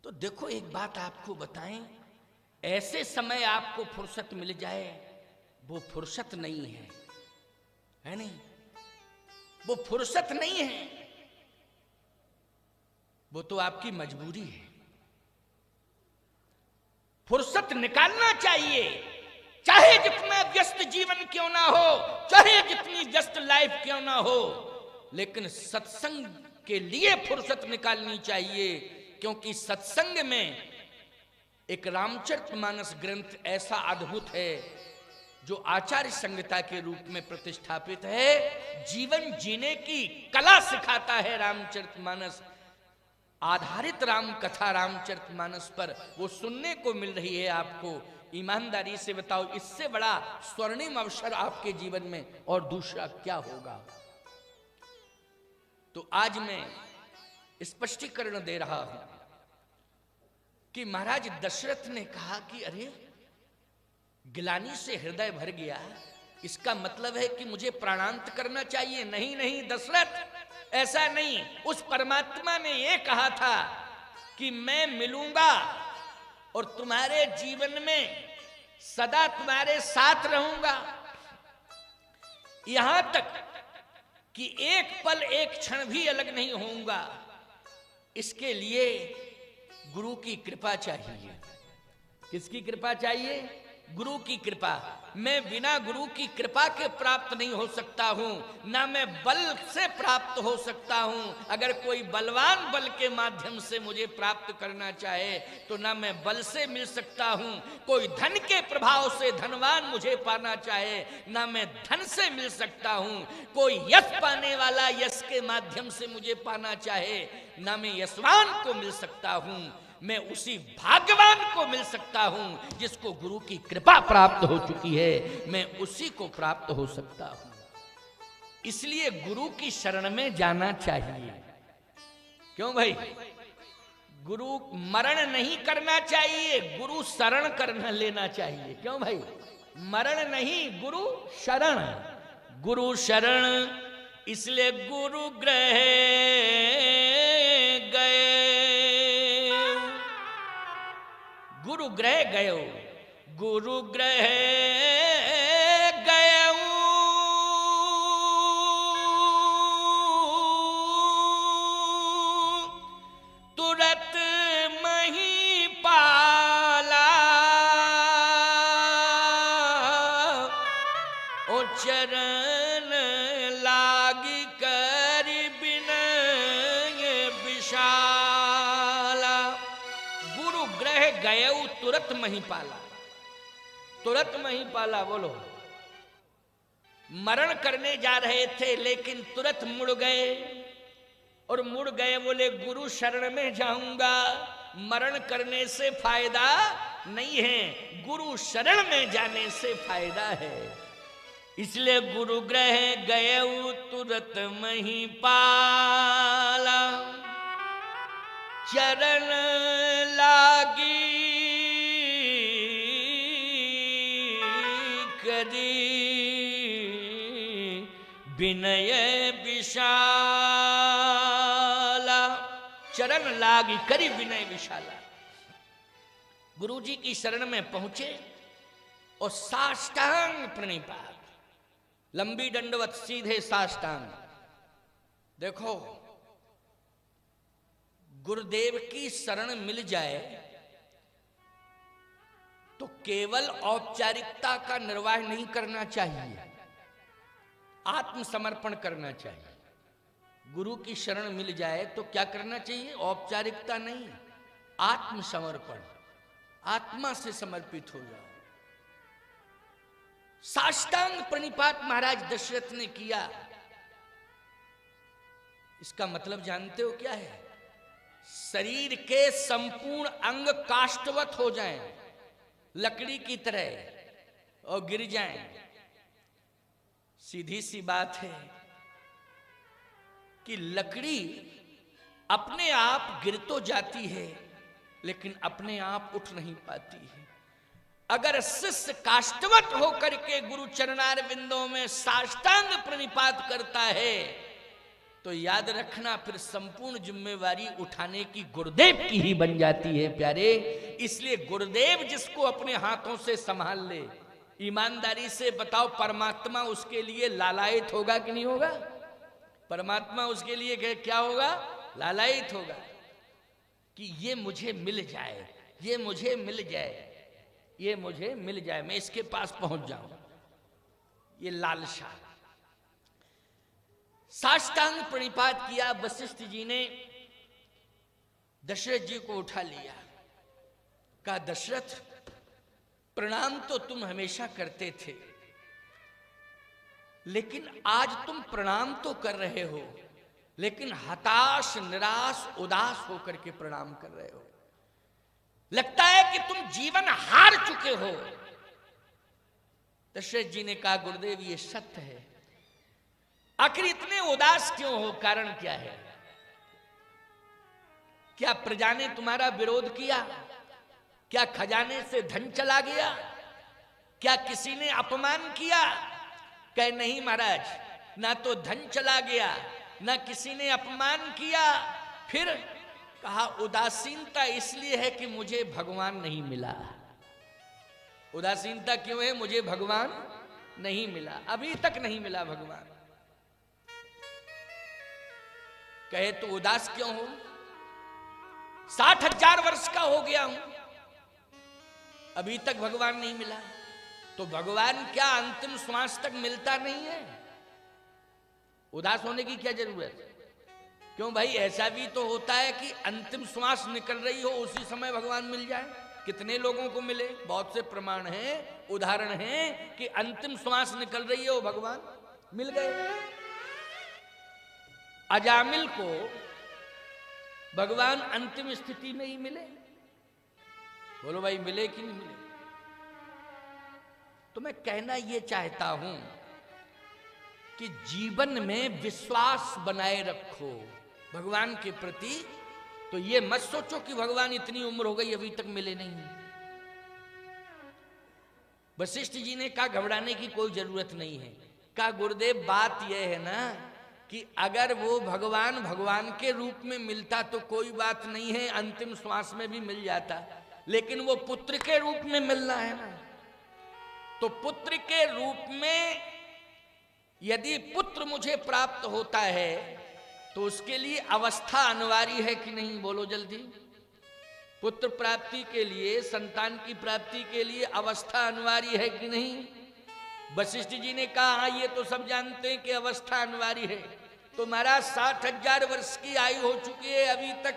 तो देखो एक बात आपको बताएं, ऐसे समय आपको फुर्सत मिल जाए, वो फुर्सत नहीं है नहीं? वो फुर्सत नहीं है, वो तो आपकी मजबूरी है। फुर्सत निकालना चाहिए, चाहे जितना व्यस्त जीवन क्यों ना हो, चाहे जितनी व्यस्त लाइफ क्यों ना हो, लेकिन सत्संग के लिए फुर्सत निकालनी चाहिए। क्योंकि सत्संग में एक रामचरितमानस ग्रंथ ऐसा अद्भुत है जो आचार्य संहिता के रूप में प्रतिष्ठापित है। जीवन जीने की कला सिखाता है रामचरितमानस। आधारित राम कथा रामचरितमानस पर वो सुनने को मिल रही है आपको ईमानदारी से बताओ, इससे बड़ा स्वर्णिम अवसर आपके जीवन में और दूसरा क्या होगा? तो आज मैं स्पष्टीकरण दे रहा हूं कि महाराज दशरथ ने कहा कि अरे गिलानी से हृदय भर गया, इसका मतलब है कि मुझे प्राणांत करना चाहिए। नहीं नहीं दशरथ, ऐसा नहीं। उस परमात्मा ने यह कहा था कि मैं मिलूंगा और तुम्हारे जीवन में सदा तुम्हारे साथ रहूंगा, यहां तक कि एक पल एक क्षण भी अलग नहीं होऊंगा। इसके लिए गुरु की कृपा चाहिए। किसकी कृपा चाहिए? गुरु की कृपा। मैं बिना गुरु की कृपा के प्राप्त नहीं हो सकता हूं, ना मैं बल से प्राप्त हो सकता हूं। अगर कोई बलवान बल के माध्यम से मुझे प्राप्त करना चाहे तो ना मैं बल से मिल सकता हूं। कोई धन के प्रभाव से धनवान मुझे पाना चाहे, ना मैं धन से मिल सकता हूं। कोई यश पाने वाला यश के माध्यम से मुझे पाना चाहे, ना मैं यशवान को मिल सकता हूं। मैं उसी भाग्यवान को मिल सकता हूं जिसको गुरु की कृपा प्राप्त हो चुकी है, मैं उसी को प्राप्त हो सकता हूं। इसलिए गुरु की शरण में जाना चाहिए। क्यों भाई? गुरु मरण नहीं करना चाहिए, गुरु शरण करना लेना चाहिए। क्यों भाई? मरण नहीं, गुरु शरण। गुरु शरण, इसलिए गुरु ग्रह गए, गुरु ग्रह गयो, गुरु ग्रह गयो, तुरत मही पाला, और चरण लागी कर बिनय विशाला। गुरु ग्रह गयऊ तुरत मही पाला, तुरत मही पाला। बोलो, मरण करने जा रहे थे लेकिन तुरत मुड़ गए, और मुड़ गए बोले गुरु शरण में जाऊंगा। मरण करने से फायदा नहीं है, गुरु शरण में जाने से फायदा है। इसलिए गुरु ग्रह गयऊ तुरत मही पाला, चरण लागी करी विनय विशाला। चरण लागी करी विनय विशाला। गुरु जी की शरण में पहुंचे और साष्टांग प्रणिपात, लंबी दंडवत, सीधे साष्टांग। देखो, गुरुदेव की शरण मिल जाए तो केवल औपचारिकता का निर्वाह नहीं करना चाहिए, आत्मसमर्पण करना चाहिए। गुरु की शरण मिल जाए तो क्या करना चाहिए? औपचारिकता नहीं, आत्मसमर्पण। आत्मा से समर्पित हो जाओ। साष्टांग प्रणिपात महाराज दशरथ ने किया। इसका मतलब जानते हो क्या है? शरीर के संपूर्ण अंग काष्ठवत हो जाएं, लकड़ी की तरह, और गिर जाएं। सीधी सी बात है कि लकड़ी अपने आप गिर तो जाती है लेकिन अपने आप उठ नहीं पाती है। अगर शिष्य काष्ठवत होकर के गुरु चरणार बिंदों में साष्टांग प्रणिपात करता है तो याद रखना, फिर संपूर्ण जिम्मेवारी उठाने की गुरुदेव की ही बन जाती है प्यारे। इसलिए गुरुदेव जिसको अपने हाथों से संभाल ले, ईमानदारी से बताओ, परमात्मा उसके लिए लालायित होगा कि नहीं होगा? परमात्मा उसके लिए क्या होगा? लालायित होगा कि ये मुझे मिल जाए, ये मुझे मिल जाए, ये मुझे मिल जाए, मैं इसके पास पहुंच जाऊं। ये लालसा। साष्टांग प्रणिपात किया। वशिष्ठ जी ने दशरथ जी को उठा लिया, कहा दशरथ, प्रणाम तो तुम हमेशा करते थे, लेकिन आज तुम प्रणाम तो कर रहे हो लेकिन हताश, निराश, उदास होकर के प्रणाम कर रहे हो। लगता है कि तुम जीवन हार चुके हो। दशरथ जी ने कहा गुरुदेव ये सत्य है। आखिर इतने उदास क्यों हो, कारण क्या है? क्या प्रजा ने तुम्हारा विरोध किया? क्या खजाने से धन चला गया? क्या किसी ने अपमान किया? कहे नहीं महाराज, ना तो धन चला गया, ना किसी ने अपमान किया। फिर कहा उदासीनता इसलिए है कि मुझे भगवान नहीं मिला। उदासीनता क्यों है? मुझे भगवान नहीं मिला, अभी तक नहीं मिला भगवान। कहे तो उदास क्यों हो? 60,000 वर्ष का हो गया हूं, अभी तक भगवान नहीं मिला। तो भगवान क्या अंतिम श्वास तक मिलता नहीं है? उदास होने की क्या जरूरत है? क्यों भाई, ऐसा भी तो होता है कि अंतिम श्वास निकल रही हो उसी समय भगवान मिल जाए। कितने लोगों को मिले, बहुत से प्रमाण हैं, उदाहरण हैं कि अंतिम श्वास निकल रही हो भगवान मिल गए। अजामिल को भगवान अंतिम स्थिति में ही मिले। बोलो भाई मिले कि नहीं मिले? तो मैं कहना यह चाहता हूं कि जीवन में विश्वास बनाए रखो भगवान के प्रति। तो ये मत सोचो कि भगवान इतनी उम्र हो गई अभी तक मिले नहीं। वशिष्ठ जी ने कहा घबराने की कोई जरूरत नहीं है। कहा गुरुदेव बात यह है ना कि अगर वो भगवान के रूप में मिलता तो कोई बात नहीं है, अंतिम श्वास में भी मिल जाता, लेकिन वो पुत्र के रूप में मिलना है ना। तो पुत्र के रूप में यदि पुत्र मुझे प्राप्त होता है तो उसके लिए अवस्था अनिवार्य है कि नहीं? बोलो जल्दी। पुत्र प्राप्ति के लिए, संतान की प्राप्ति के लिए अवस्था अनिवार्य है कि नहीं? वशिष्ठ जी ने कहा हाँ ये तो सब जानते हैं कि अवस्था अनिवार्य है। तो महाराज 60,000 वर्ष की आयु हो चुकी है, अभी तक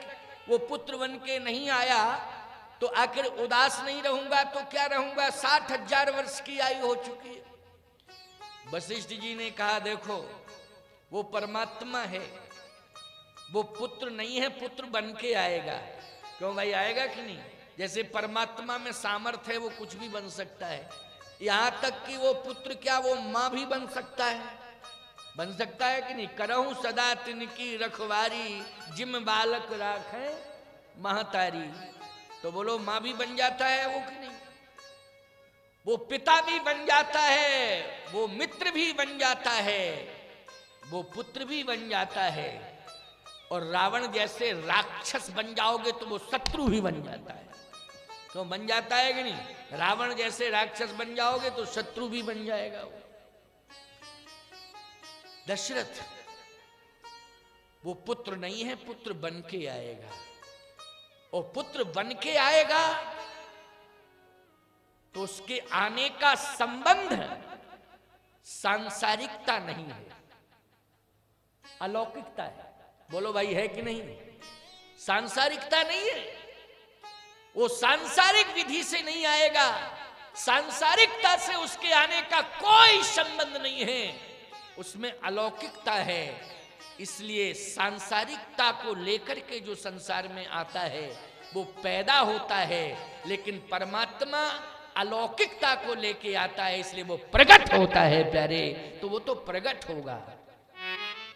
वो पुत्र बन के नहीं आया, तो आखिर उदास नहीं रहूंगा तो क्या रहूंगा? 60,000 वर्ष की आयु हो चुकी है। वशिष्ठ जी ने कहा देखो वो परमात्मा है, वो पुत्र नहीं है, पुत्र बन के आएगा। क्यों भाई, आएगा कि नहीं? जैसे परमात्मा में सामर्थ्य है, वो कुछ भी बन सकता है। यहां तक कि वो पुत्र क्या, वो मां भी बन सकता है। बन सकता है कि नहीं? करहूं सदा तिनकी रखवारी, जिम बालक राखे महतारी। तो बोलो मां भी बन जाता है वो कि नहीं? वो पिता भी बन जाता है, वो मित्र भी बन जाता है, वो पुत्र भी बन जाता है। और रावण जैसे राक्षस बन जाओगे तो वो शत्रु भी बन जाता है। तो बन जाता है कि नहीं? रावण जैसे राक्षस बन जाओगे तो शत्रु भी बन जाएगा वो। दशरथ वो पुत्र नहीं है, पुत्र बन के आएगा। और पुत्र बन के आएगा तो उसके आने का संबंध सांसारिकता नहीं है, अलौकिकता है। बोलो भाई है कि नहीं? सांसारिकता नहीं है, वो सांसारिक विधि से नहीं आएगा, सांसारिकता से उसके आने का कोई संबंध नहीं है, उसमें अलौकिकता है। इसलिए सांसारिकता को लेकर के जो संसार में आता है वो पैदा होता है, लेकिन परमात्मा अलौकिकता को लेके आता है, इसलिए वो प्रकट होता है प्यारे। तो वो तो प्रकट होगा,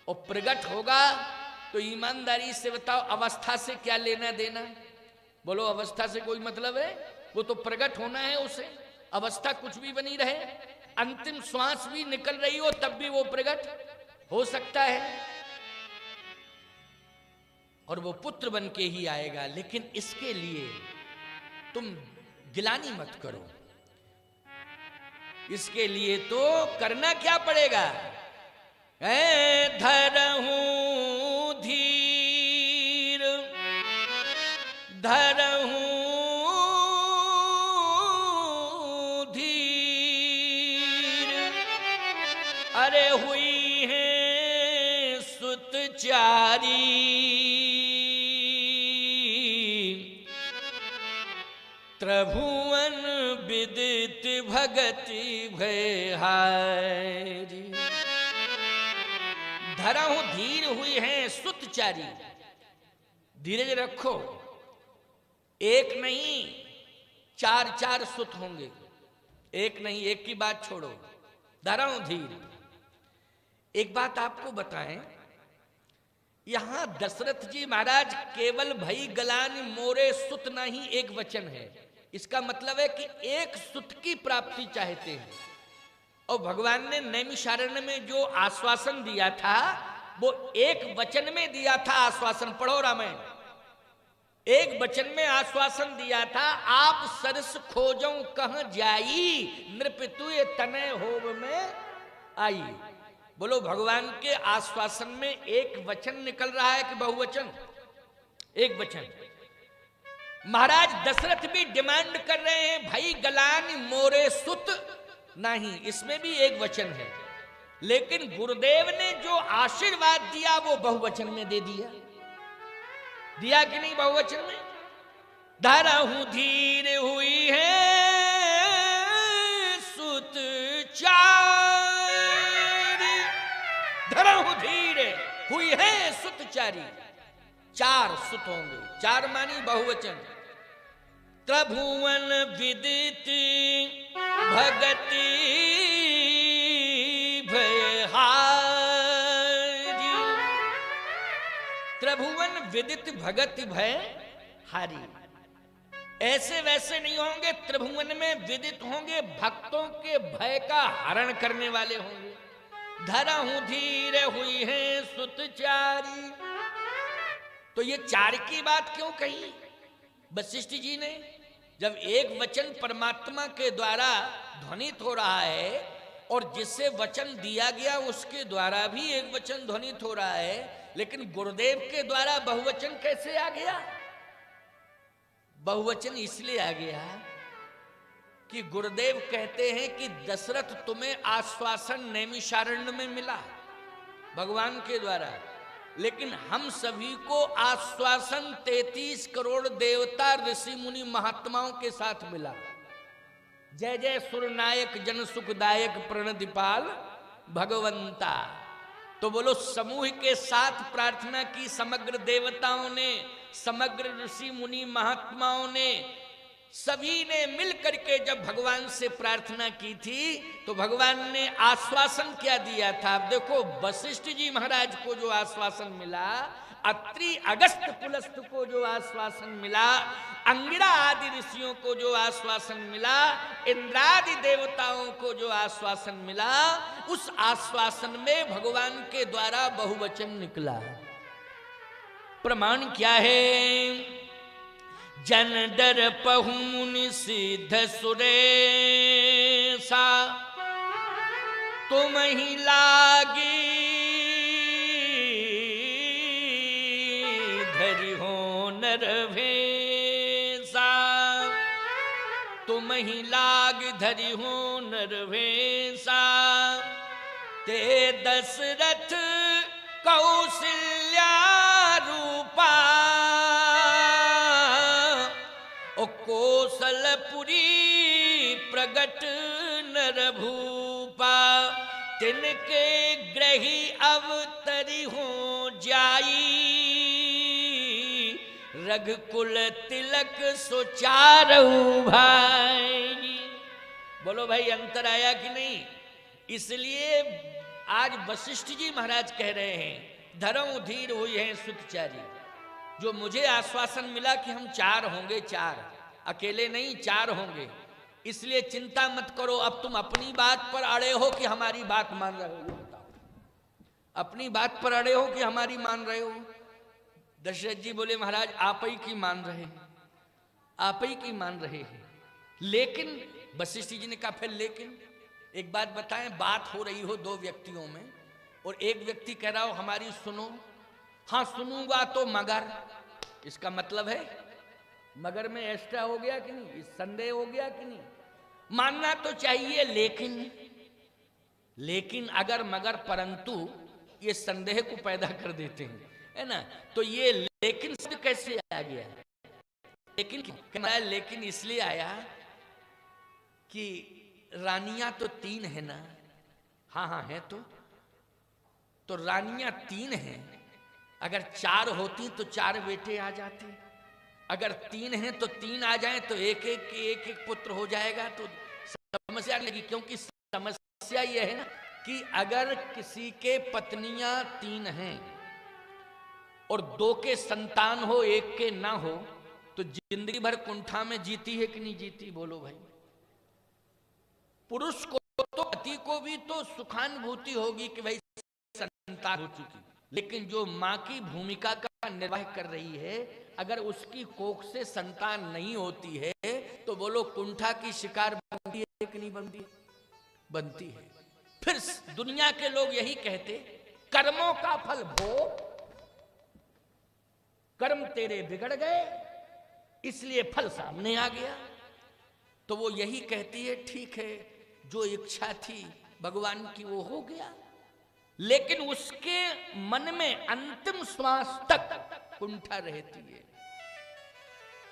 और प्रकट होगा तो ईमानदारी से बताओ अवस्था से क्या लेना देना? बोलो अवस्था से कोई मतलब है? वो तो प्रकट होना है उसे। अवस्था कुछ भी बनी रहे, अंतिम श्वास भी निकल रही हो तब भी वो प्रकट हो सकता है। और वो पुत्र बन के ही आएगा। लेकिन इसके लिए तुम गिलानी मत करो, इसके लिए तो करना क्या पड़ेगा? धरहूं धीर, धरहूं धीर, अरे हुई है सुतचारी, त्रिभुवन विदित भगति भयहारी। धरहूं धीर हुई है सुतचारी, धीरज रखो। एक नहीं, चार चार सुत होंगे। एक नहीं, एक की बात छोड़ो, धरऊं धीर। एक बात आपको बताएं, यहां दशरथ जी महाराज केवल भई गलान मोरे सुत नहीं एक वचन है। इसका मतलब है कि एक सुत की प्राप्ति चाहते हैं। और भगवान ने नैमिषारण्य में जो आश्वासन दिया था वो एक वचन में दिया था। आश्वासन पढ़ो रामायण, एक वचन में आश्वासन दिया था, आप सरस खोजों कहां जाई, नृपतु तनय होव में आई। बोलो, भगवान के आश्वासन में एक वचन निकल रहा है कि बहुवचन? एक वचन। महाराज दशरथ भी डिमांड कर रहे हैं, भाई गलान मोरे सुत नहीं, इसमें भी एक वचन है। लेकिन गुरुदेव ने जो आशीर्वाद दिया वो बहुवचन में दे दिया। दिया कि नहीं बहुवचन में? धरहूं धीर हुई है सुत चारी, धरहूं धीर हुई है सुत चारी। चार सुत होंगे, चार मानी बहुवचन। त्रिभुवन विदित भगति भयहारी, त्रिभुवन विदित भगति भय हारी। ऐसे वैसे नहीं होंगे, त्रिभुवन में विदित होंगे, भक्तों के भय का हरण करने वाले होंगे। धरहूं धीर हुई है सुत चारी। तो ये चार की बात क्यों कही वशिष्ठ जी ने? जब एक वचन परमात्मा के द्वारा ध्वनित हो रहा है और जिससे वचन दिया गया उसके द्वारा भी एक वचन ध्वनित हो रहा है, लेकिन गुरुदेव के द्वारा बहुवचन कैसे आ गया? बहुवचन इसलिए आ गया कि गुरुदेव कहते हैं कि दशरथ तुम्हें आश्वासन नैमिषारण्य में मिला भगवान के द्वारा, लेकिन हम सभी को आश्वासन 33 करोड़ देवता ऋषि मुनि महात्माओं के साथ मिला। जय जय सुरनायक जन सुखदायक प्रणदिपाल भगवंता। तो बोलो, समूह के साथ प्रार्थना की समग्र देवताओं ने, समग्र ऋषि मुनि महात्माओं ने, सभी ने मिल करके जब भगवान से प्रार्थना की थी तो भगवान ने आश्वासन क्या दिया था? अब देखो, वशिष्ठ जी महाराज को जो आश्वासन मिला, अत्रि अगस्त पुलस्त को जो आश्वासन मिला, अंगिरा आदि ऋषियों को जो आश्वासन मिला, इंद्रादि देवताओं को जो आश्वासन मिला, उस आश्वासन में भगवान के द्वारा बहुवचन निकला। प्रमाण क्या है? जन डर पहुन सिद्ध सुरेसा, तुम ही लागी धरि हो नर भेसा, तुम ही लाग धरि हो नर भेसा। ते दशरथ कौशल्या रूपा, ओ कौशलपुरी प्रगट नर भूपा। तिनके ग्रही अवतरी हो जाई, रघुकुल तिलक सुचारऊ भाई। बोलो भाई, अंतर आया कि नहीं? इसलिए आज वशिष्ठ जी महाराज कह रहे हैं, धरऊं धीर हुई है सुतचारी। जो मुझे आश्वासन मिला कि हम चार होंगे, चार, अकेले नहीं, चार होंगे, इसलिए चिंता मत करो। अब तुम अपनी बात पर अड़े हो कि हमारी बात मान रहे हो? बताओ, अपनी बात पर अड़े हो कि हमारी मान रहे हो? दशरथ जी बोले, महाराज आप ही की मान रहे हैं, आप ही की मान रहे हैं। लेकिन वशिष्ठ जी ने कहा, फिर लेकिन एक बात बताएं, बात हो रही हो दो व्यक्तियों में और एक व्यक्ति कह रहा हो हमारी सुनो। हाँ सुनूंगा तो मगर, इसका मतलब है मगर में एक्स्ट्रा हो गया कि नहीं, संदेह हो गया कि नहीं? मानना तो चाहिए, लेकिन अगर मगर परंतु ये संदेह को पैदा कर देते हैं, है ना? तो ये लेकिन कैसे आ गया? लेकिन इसलिए आया कि रानियां तो 3 है ना। हाँ है तो रानियां 3 हैं, अगर 4 होती तो 4 बेटे आ जाते। अगर 3 हैं तो 3 आ जाएं तो एक एक पुत्र हो जाएगा तो समस्या लगी। क्योंकि समस्या यह है ना कि अगर किसी के पत्नियां 3 हैं और 2 के संतान हो, 1 के ना हो, तो जिंदगी भर कुंठा में जीती है कि नहीं जीती? बोलो भाई। पुरुष को तो, पति को भी तो सुखानुभूति होगी कि भाई संतान हो चुकी, लेकिन जो मां की भूमिका का निर्वाह कर रही है, अगर उसकी कोख से संतान नहीं होती है तो बोलो कुंठा की शिकार बनती है कि नहीं बनती? बनती है। फिर दुनिया के लोग यही कहते, कर्मों का फल भोग, कर्म तेरे बिगड़ गए इसलिए फल सामने आ गया। तो वो यही कहती है, ठीक है, जो इच्छा थी भगवान की वो हो गया, लेकिन उसके मन में अंतिम श्वास तक कुंठा रहती है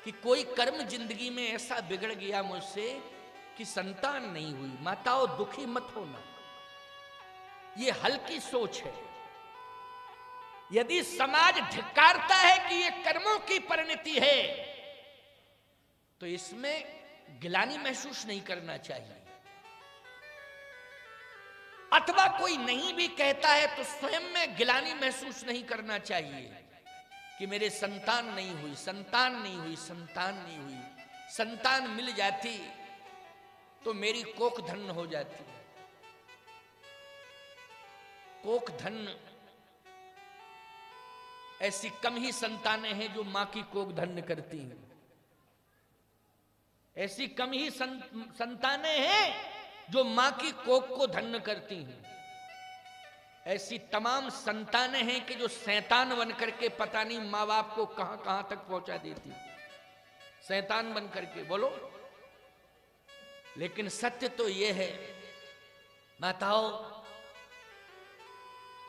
कि कोई कर्म जिंदगी में ऐसा बिगड़ गया मुझसे कि संतान नहीं हुई। माताओं दुखी मत होना, ये हल्की सोच है। यदि समाज धिक्कारता है कि ये कर्मों की परिणति है तो इसमें गिलानी महसूस नहीं करना चाहिए। अथवा कोई नहीं भी कहता है तो स्वयं में गिलानी महसूस नहीं करना चाहिए कि मेरे संतान नहीं हुई, संतान नहीं हुई, संतान नहीं हुई। संतान मिल जाती तो मेरी कोख धन्य हो जाती। कोख धन्य, ऐसी कम ही संतानें हैं जो मां की कोख धन्य करती हैं। ऐसी कम ही संतानें हैं जो मां की कोख को धन्य करती हैं। ऐसी तमाम संतानें हैं कि जो शैतान बन करके पता नहीं माँ बाप को कहां कहां तक पहुंचा देती, शैतान बन करके। बोलो, लेकिन सत्य तो यह है माताओं,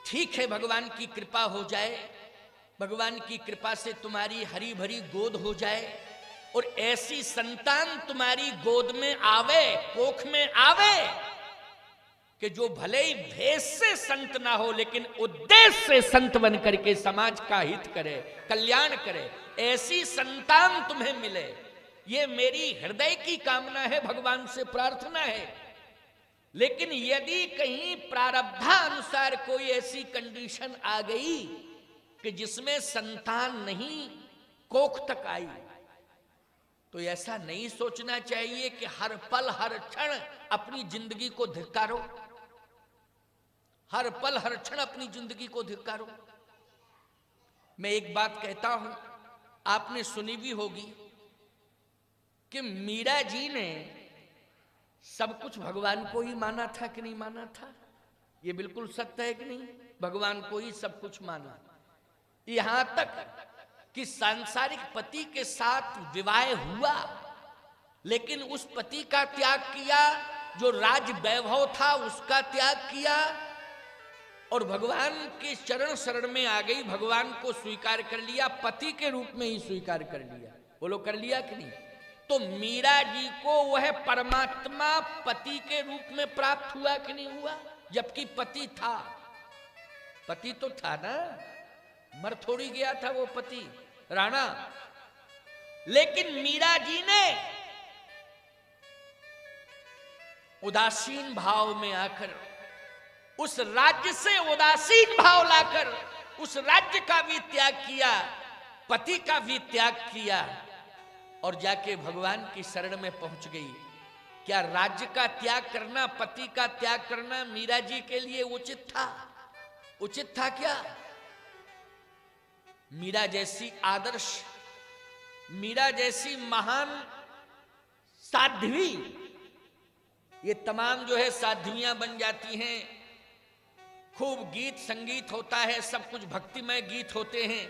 ठीक है भगवान की कृपा हो जाए, भगवान की कृपा से तुम्हारी हरी भरी गोद हो जाए और ऐसी संतान तुम्हारी गोद में आवे, कोख में आवे कि जो भले ही भेष से संत ना हो लेकिन उद्देश्य से संत बन करके समाज का हित करे, कल्याण करे, ऐसी संतान तुम्हें मिले। ये मेरी हृदय की कामना है, भगवान से प्रार्थना है। लेकिन यदि कहीं प्रारब्धानुसार कोई ऐसी कंडीशन आ गई कि जिसमें संतान नहीं कोख तक आई, तो ऐसा नहीं सोचना चाहिए कि हर पल हर क्षण अपनी जिंदगी को धिक्कारो, हर पल हर क्षण अपनी जिंदगी को धिक्कारो। मैं एक बात कहता हूं, आपने सुनी भी होगी कि मीरा जी ने सब कुछ भगवान को ही माना था कि नहीं माना था? ये बिल्कुल सत्य है कि नहीं? भगवान को ही सब कुछ माना। यहां तक कि सांसारिक पति के साथ विवाह हुआ, लेकिन उस पति का त्याग किया, जो राज वैभव था उसका त्याग किया और भगवान के चरण शरण में आ गई, भगवान को स्वीकार कर लिया, पति के रूप में ही स्वीकार कर लिया। बोलो, कर लिया कि नहीं? तो मीरा जी को वह परमात्मा पति के रूप में प्राप्त हुआ कि नहीं हुआ? जबकि पति था, पति तो था ना, मर थोड़ी गया था वो पति राणा। लेकिन मीरा जी ने उदासीन भाव में आकर, उस राज्य से उदासीन भाव लाकर उस राज्य का भी त्याग किया, पति का भी त्याग किया और जाके भगवान की शरण में पहुंच गई। क्या राज्य का त्याग करना, पति का त्याग करना मीरा जी के लिए उचित था? उचित था क्या? मीरा जैसी आदर्श, मीरा जैसी महान साध्वी, ये तमाम जो है साध्वियां बन जाती हैं, खूब गीत संगीत होता है, सब कुछ भक्तिमय गीत होते हैं,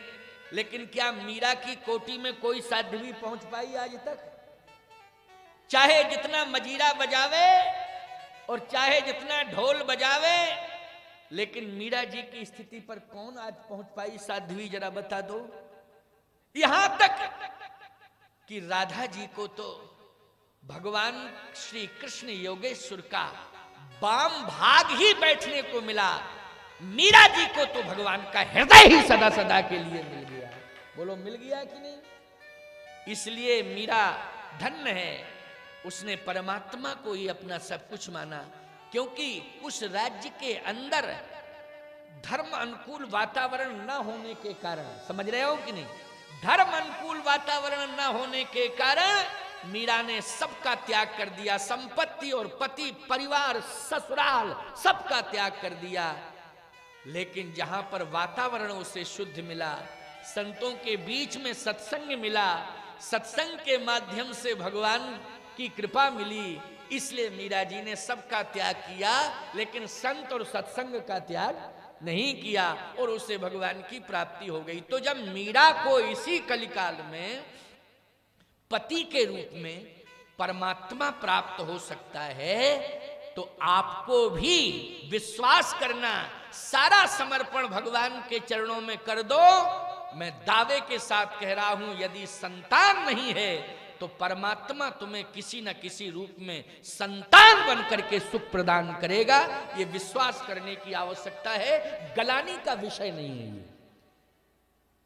लेकिन क्या मीरा की कोटि में कोई साध्वी पहुंच पाई आज तक? चाहे जितना मजीरा बजावे और चाहे जितना ढोल बजावे, लेकिन मीरा जी की स्थिति पर कौन आज पहुंच पाई साध्वी? जरा बता दो। यहां तक कि राधा जी को तो भगवान श्री कृष्ण योगेश्वर का वाम भाग ही बैठने को मिला, मीरा जी को तो भगवान का हृदय ही सदा सदा के लिए मिल गया। बोलो, मिल गया कि नहीं? इसलिए मीरा धन्य है, उसने परमात्मा को ही अपना सब कुछ माना। क्योंकि उस राज्य के अंदर धर्म अनुकूल वातावरण न होने के कारण, समझ रहे हो कि नहीं, धर्म अनुकूल वातावरण न होने के कारण मीरा ने सबका त्याग कर दिया, संपत्ति और पति परिवार ससुराल सबका त्याग कर दिया। लेकिन जहां पर वातावरण उसे शुद्ध मिला, संतों के बीच में सत्संग मिला, सत्संग के माध्यम से भगवान की कृपा मिली, इसलिए मीरा जी ने सबका त्याग किया, लेकिन संत और सत्संग का त्याग नहीं किया और उसे भगवान की प्राप्ति हो गई। तो जब मीरा को इसी कलिकाल में पति के रूप में परमात्मा प्राप्त हो सकता है, तो आपको भी विश्वास करना, सारा समर्पण भगवान के चरणों में कर दो। मैं दावे के साथ कह रहा हूं, यदि संतान नहीं है तो परमात्मा तुम्हें किसी न किसी रूप में संतान बनकर के सुख प्रदान करेगा। ये विश्वास करने की आवश्यकता है, गलानी का विषय नहीं है,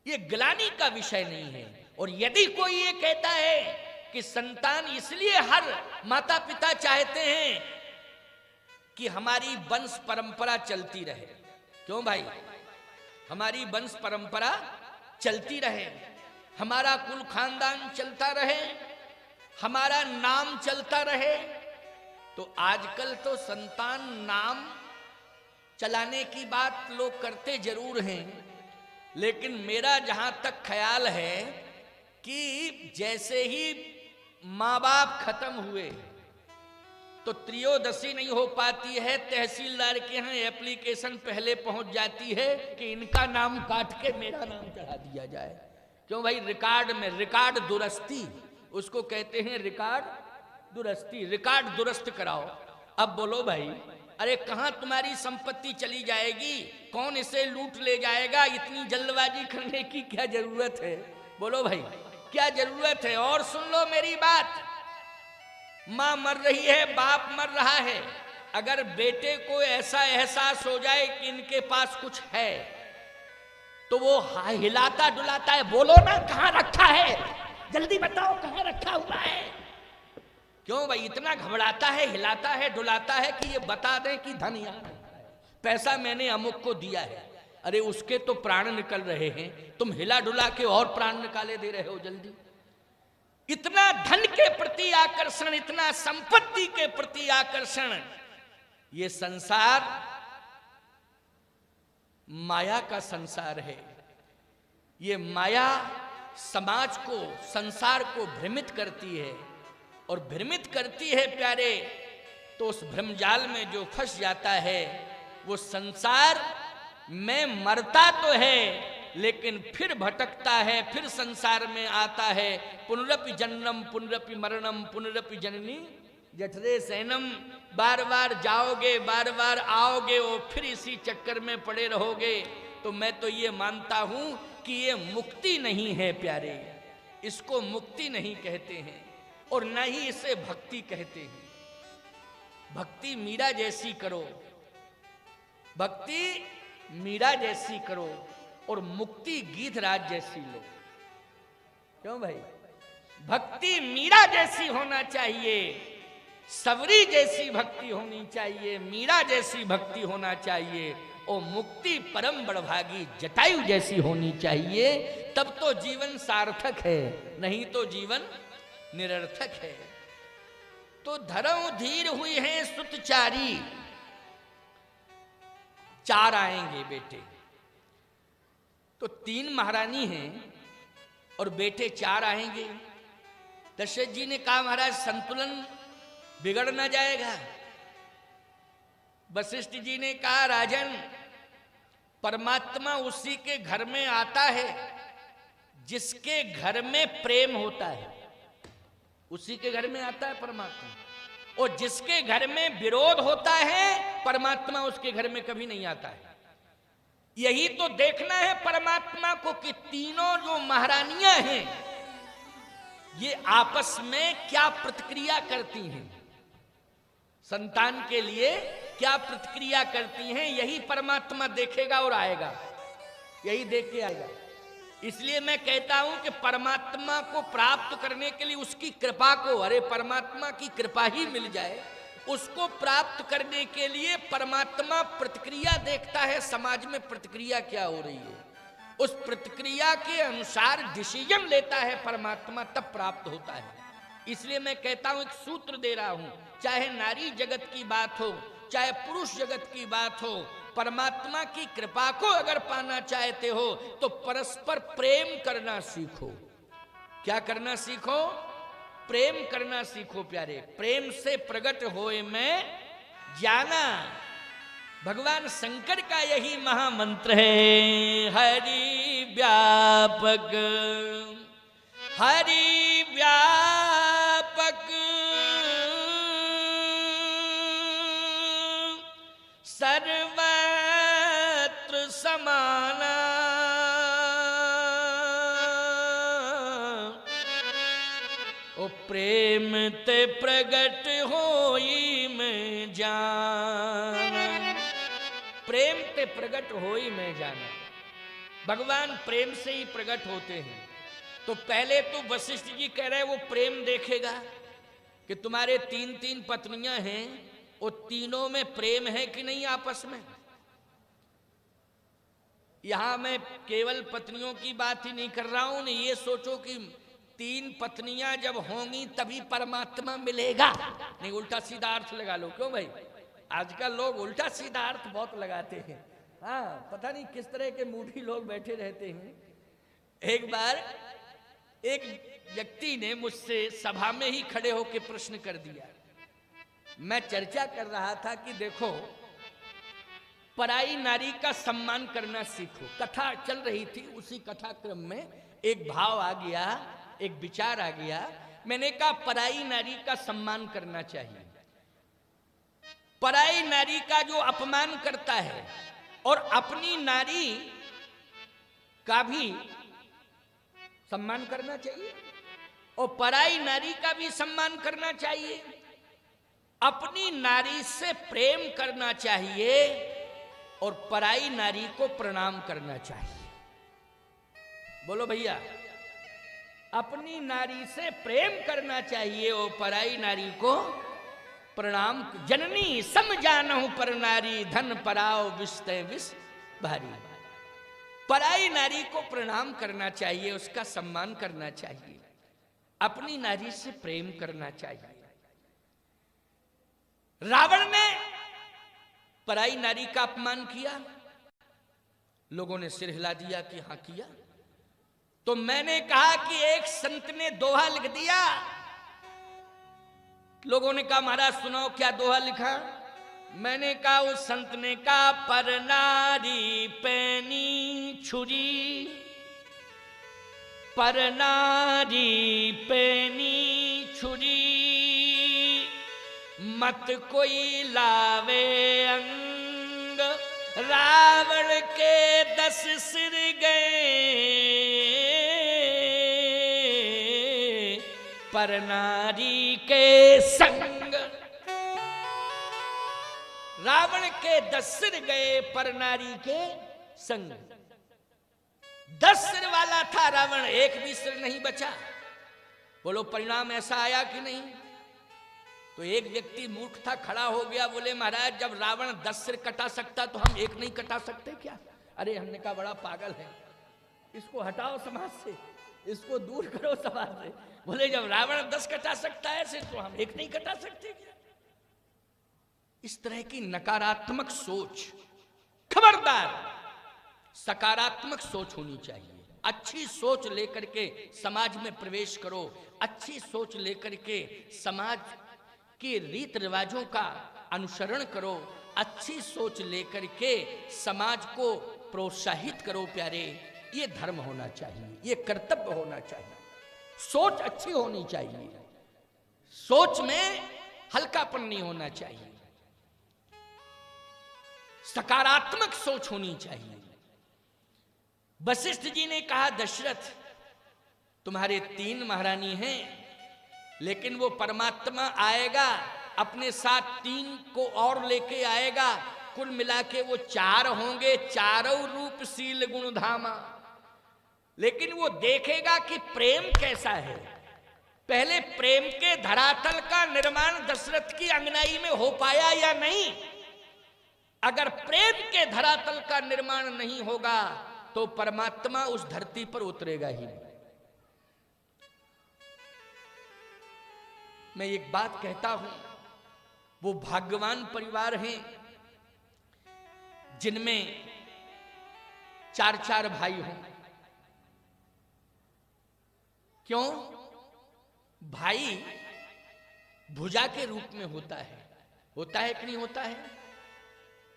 ये गलानी का विषय नहीं है। और यदि कोई ये कहता है कि संतान इसलिए हर माता पिता चाहते हैं कि हमारी वंश परंपरा चलती रहे, क्यों भाई, हमारी वंश परंपरा चलती रहे, हमारा कुल खानदान चलता रहे, हमारा नाम चलता रहे, तो आजकल तो संतान नाम चलाने की बात लोग करते जरूर हैं, लेकिन मेरा जहां तक ख्याल है कि जैसे ही माँ बाप खत्म हुए तो त्रयोदशी नहीं हो पाती है, तहसीलदार के यहाँ एप्लीकेशन पहले पहुंच जाती है कि इनका नाम काट के मेरा नाम चढ़ा दिया जाए। क्यों भाई, रिकॉर्ड में रिकॉर्ड दुरुस्ती, उसको कहते हैं रिकॉर्ड दुरुस्ती, रिकॉर्ड दुरुस्त कराओ। अब बोलो भाई, अरे कहां तुम्हारी संपत्ति चली जाएगी, कौन इसे लूट ले जाएगा, इतनी जल्दबाजी करने की क्या जरूरत है, बोलो भाई क्या जरूरत है। और सुन लो मेरी बात, मां मर रही है, बाप मर रहा है, अगर बेटे को ऐसा एहसास हो जाए कि इनके पास कुछ है तो वो हिलाता डुलाता है, बोलो ना कहां रखा है, जल्दी बताओ कहां रखा हुआ है। क्यों भाई, इतना घबराता है, हिलाता है डुलाता है कि ये बता दें कि धन यहां रखा है, पैसा मैंने अमुक को दिया है। अरे उसके तो प्राण निकल रहे हैं, तुम हिला डुला के और प्राण निकाले दे रहे हो जल्दी। इतना धन के प्रति आकर्षण, इतना संपत्ति के प्रति आकर्षण, ये संसार माया का संसार है। ये माया समाज को, संसार को भ्रमित करती है, और भ्रमित करती है प्यारे, तो उस भ्रमजाल में जो फंस जाता है वो संसार में मरता तो है लेकिन फिर भटकता है, फिर संसार में आता है। पुनरपि जन्नम पुनरपि मरणम पुनरपि जननी जठरे सैनम, बार बार जाओगे बार बार आओगे और फिर इसी चक्कर में पड़े रहोगे। तो मैं तो ये मानता हूं कि ये मुक्ति नहीं है प्यारे, इसको मुक्ति नहीं कहते हैं और न ही इसे भक्ति कहते हैं। भक्ति मीरा जैसी करो, भक्ति मीरा जैसी करो और मुक्ति गीधराज जैसी लो। क्यों भाई, भक्ति मीरा जैसी होना चाहिए, सबरी जैसी भक्ति होनी चाहिए, मीरा जैसी भक्ति होना चाहिए, और मुक्ति परम बड़भागी जटायु जैसी होनी चाहिए। तब तो जीवन सार्थक है, नहीं तो जीवन निरर्थक है। तो धर्म धीर हुई है सुतचारी, 4 आएंगे बेटे। तो 3 महारानी हैं और बेटे 4 आएंगे। दशरथ जी ने कहा महाराज संतुलन बिगड़ ना जाएगा। वशिष्ठ जी ने कहा राजन, परमात्मा उसी के घर में आता है जिसके घर में प्रेम होता है, उसी के घर में आता है परमात्मा, और जिसके घर में विरोध होता है परमात्मा उसके घर में कभी नहीं आता है। यही तो देखना है परमात्मा को कि तीनों जो महारानियां हैं ये आपस में क्या प्रतिक्रिया करती हैं, संतान के लिए क्या प्रतिक्रिया करती हैं, यही परमात्मा देखेगा और आएगा, यही देख के आएगा। इसलिए मैं कहता हूं कि परमात्मा को प्राप्त करने के लिए उसकी कृपा को, अरे परमात्मा की कृपा ही मिल जाए, उसको प्राप्त करने के लिए परमात्मा प्रतिक्रिया देखता है, समाज में प्रतिक्रिया क्या हो रही है, उस प्रतिक्रिया के अनुसार डिसीजन लेता है परमात्मा, तब प्राप्त होता है। इसलिए मैं कहता हूं, एक सूत्र दे रहा हूं, चाहे नारी जगत की बात हो, चाहे पुरुष जगत की बात हो, परमात्मा की कृपा को अगर पाना चाहते हो तो परस्पर प्रेम करना सीखो। क्या करना सीखो? प्रेम करना सीखो प्यारे। प्रेम से प्रकट होए मैं जाना, भगवान शंकर का यही महामंत्र है। हरि व्यापक, हरि व्यापक, सर्वत्र समाना, ओ प्रेम ते प्रगट होई मैं जाना, प्रेम ते प्रगट होई मैं जाना। भगवान प्रेम से ही प्रकट होते हैं। तो पहले तो वशिष्ठ जी कह रहे वो प्रेम देखेगा कि तुम्हारे 3-3 पत्नियां हैं, वो तीनों में प्रेम है कि नहीं आपस में। यहां मैं केवल पत्नियों की बात ही नहीं कर रहा हूं, ये सोचो कि 3 पत्नियां जब होंगी तभी परमात्मा मिलेगा, नहीं उल्टा सीधा अर्थ लगा लो। क्यों भाई, आजकल लोग उल्टा सीधा अर्थ बहुत लगाते हैं। हाँ, पता नहीं किस तरह के मूढ़ी लोग बैठे रहते हैं। एक बार एक व्यक्ति ने मुझसे सभा में ही खड़े होकर प्रश्न कर दिया। मैं चर्चा कर रहा था कि देखो, पराई नारी का सम्मान करना सीखो। कथा चल रही थी, उसी कथा क्रम में एक भाव आ गया, एक विचार आ गया। मैंने कहा पराई नारी का सम्मान करना चाहिए। पराई नारी का जो अपमान करता है और अपनी नारी का भी सम्मान करना चाहिए, और पराई नारी का भी सम्मान करना चाहिए। अपनी नारी से प्रेम करना चाहिए और पराई नारी को प्रणाम करना चाहिए। बोलो भैया, अपनी नारी से प्रेम करना चाहिए और पराई नारी को प्रणाम। जननी सम जानहु पर नारी, धन पराओ विषते विष भारी। पराई नारी को प्रणाम करना चाहिए, उसका सम्मान करना चाहिए, अपनी नारी से प्रेम करना चाहिए। रावण ने पराई नारी का अपमान किया, लोगों ने सिर हिला दिया कि हां किया। तो मैंने कहा कि एक संत ने दोहा लिख दिया। लोगों ने कहा महाराज सुनाओ क्या दोहा लिखा। मैंने कहा उस संत ने कहा, पर नारी पैनी छुरी, पर नारी पैनी छुरी, मत कोई लावे अंग, रावण के 10 सिर गए, पर नारी के संग। रावण के 10 सिर गए पर नारी के संग। 10 सिर वाला था रावण, एक भी सिर नहीं बचा। बोलो परिणाम ऐसा आया कि नहीं। तो एक व्यक्ति मूर्ख था, खड़ा हो गया, बोले महाराज जब रावण 10 सिर कटा सकता तो हम एक नहीं कटा सकते क्या। अरे हमने कहा बड़ा पागल है, इसको हटाओ समाज से, इसको दूर करो समाज से। बोले जब रावण 10 कटा सकता है सिर तो हम एक नहीं कटा सकते क्या। इस तरह की नकारात्मक सोच, खबरदार सकारात्मक सोच होनी चाहिए। अच्छी सोच लेकर के समाज में प्रवेश करो, अच्छी सोच लेकर के समाज के रीत रिवाजों का अनुसरण करो, अच्छी सोच लेकर के समाज को प्रोत्साहित करो प्यारे। ये धर्म होना चाहिए, ये कर्तव्य होना चाहिए। सोच अच्छी होनी चाहिए, सोच में हल्कापन नहीं होना चाहिए, सकारात्मक सोच होनी चाहिए। वशिष्ठ जी ने कहा दशरथ तुम्हारे 3 महारानी हैं, लेकिन वो परमात्मा आएगा अपने साथ 3 को और लेके आएगा, कुल मिला के वो 4 होंगे। चारों रूपशील गुणधामा। लेकिन वो देखेगा कि प्रेम कैसा है। पहले प्रेम के धरातल का निर्माण दशरथ की अंगनाई में हो पाया या नहीं। अगर प्रेम के धरातल का निर्माण नहीं होगा तो परमात्मा उस धरती पर उतरेगा ही नहीं। मैं एक बात कहता हूं, वो भाग्यवान परिवार हैं जिनमें 4-4 भाई हों। क्यों? भाई भुजा के रूप में होता है कि नहीं होता है?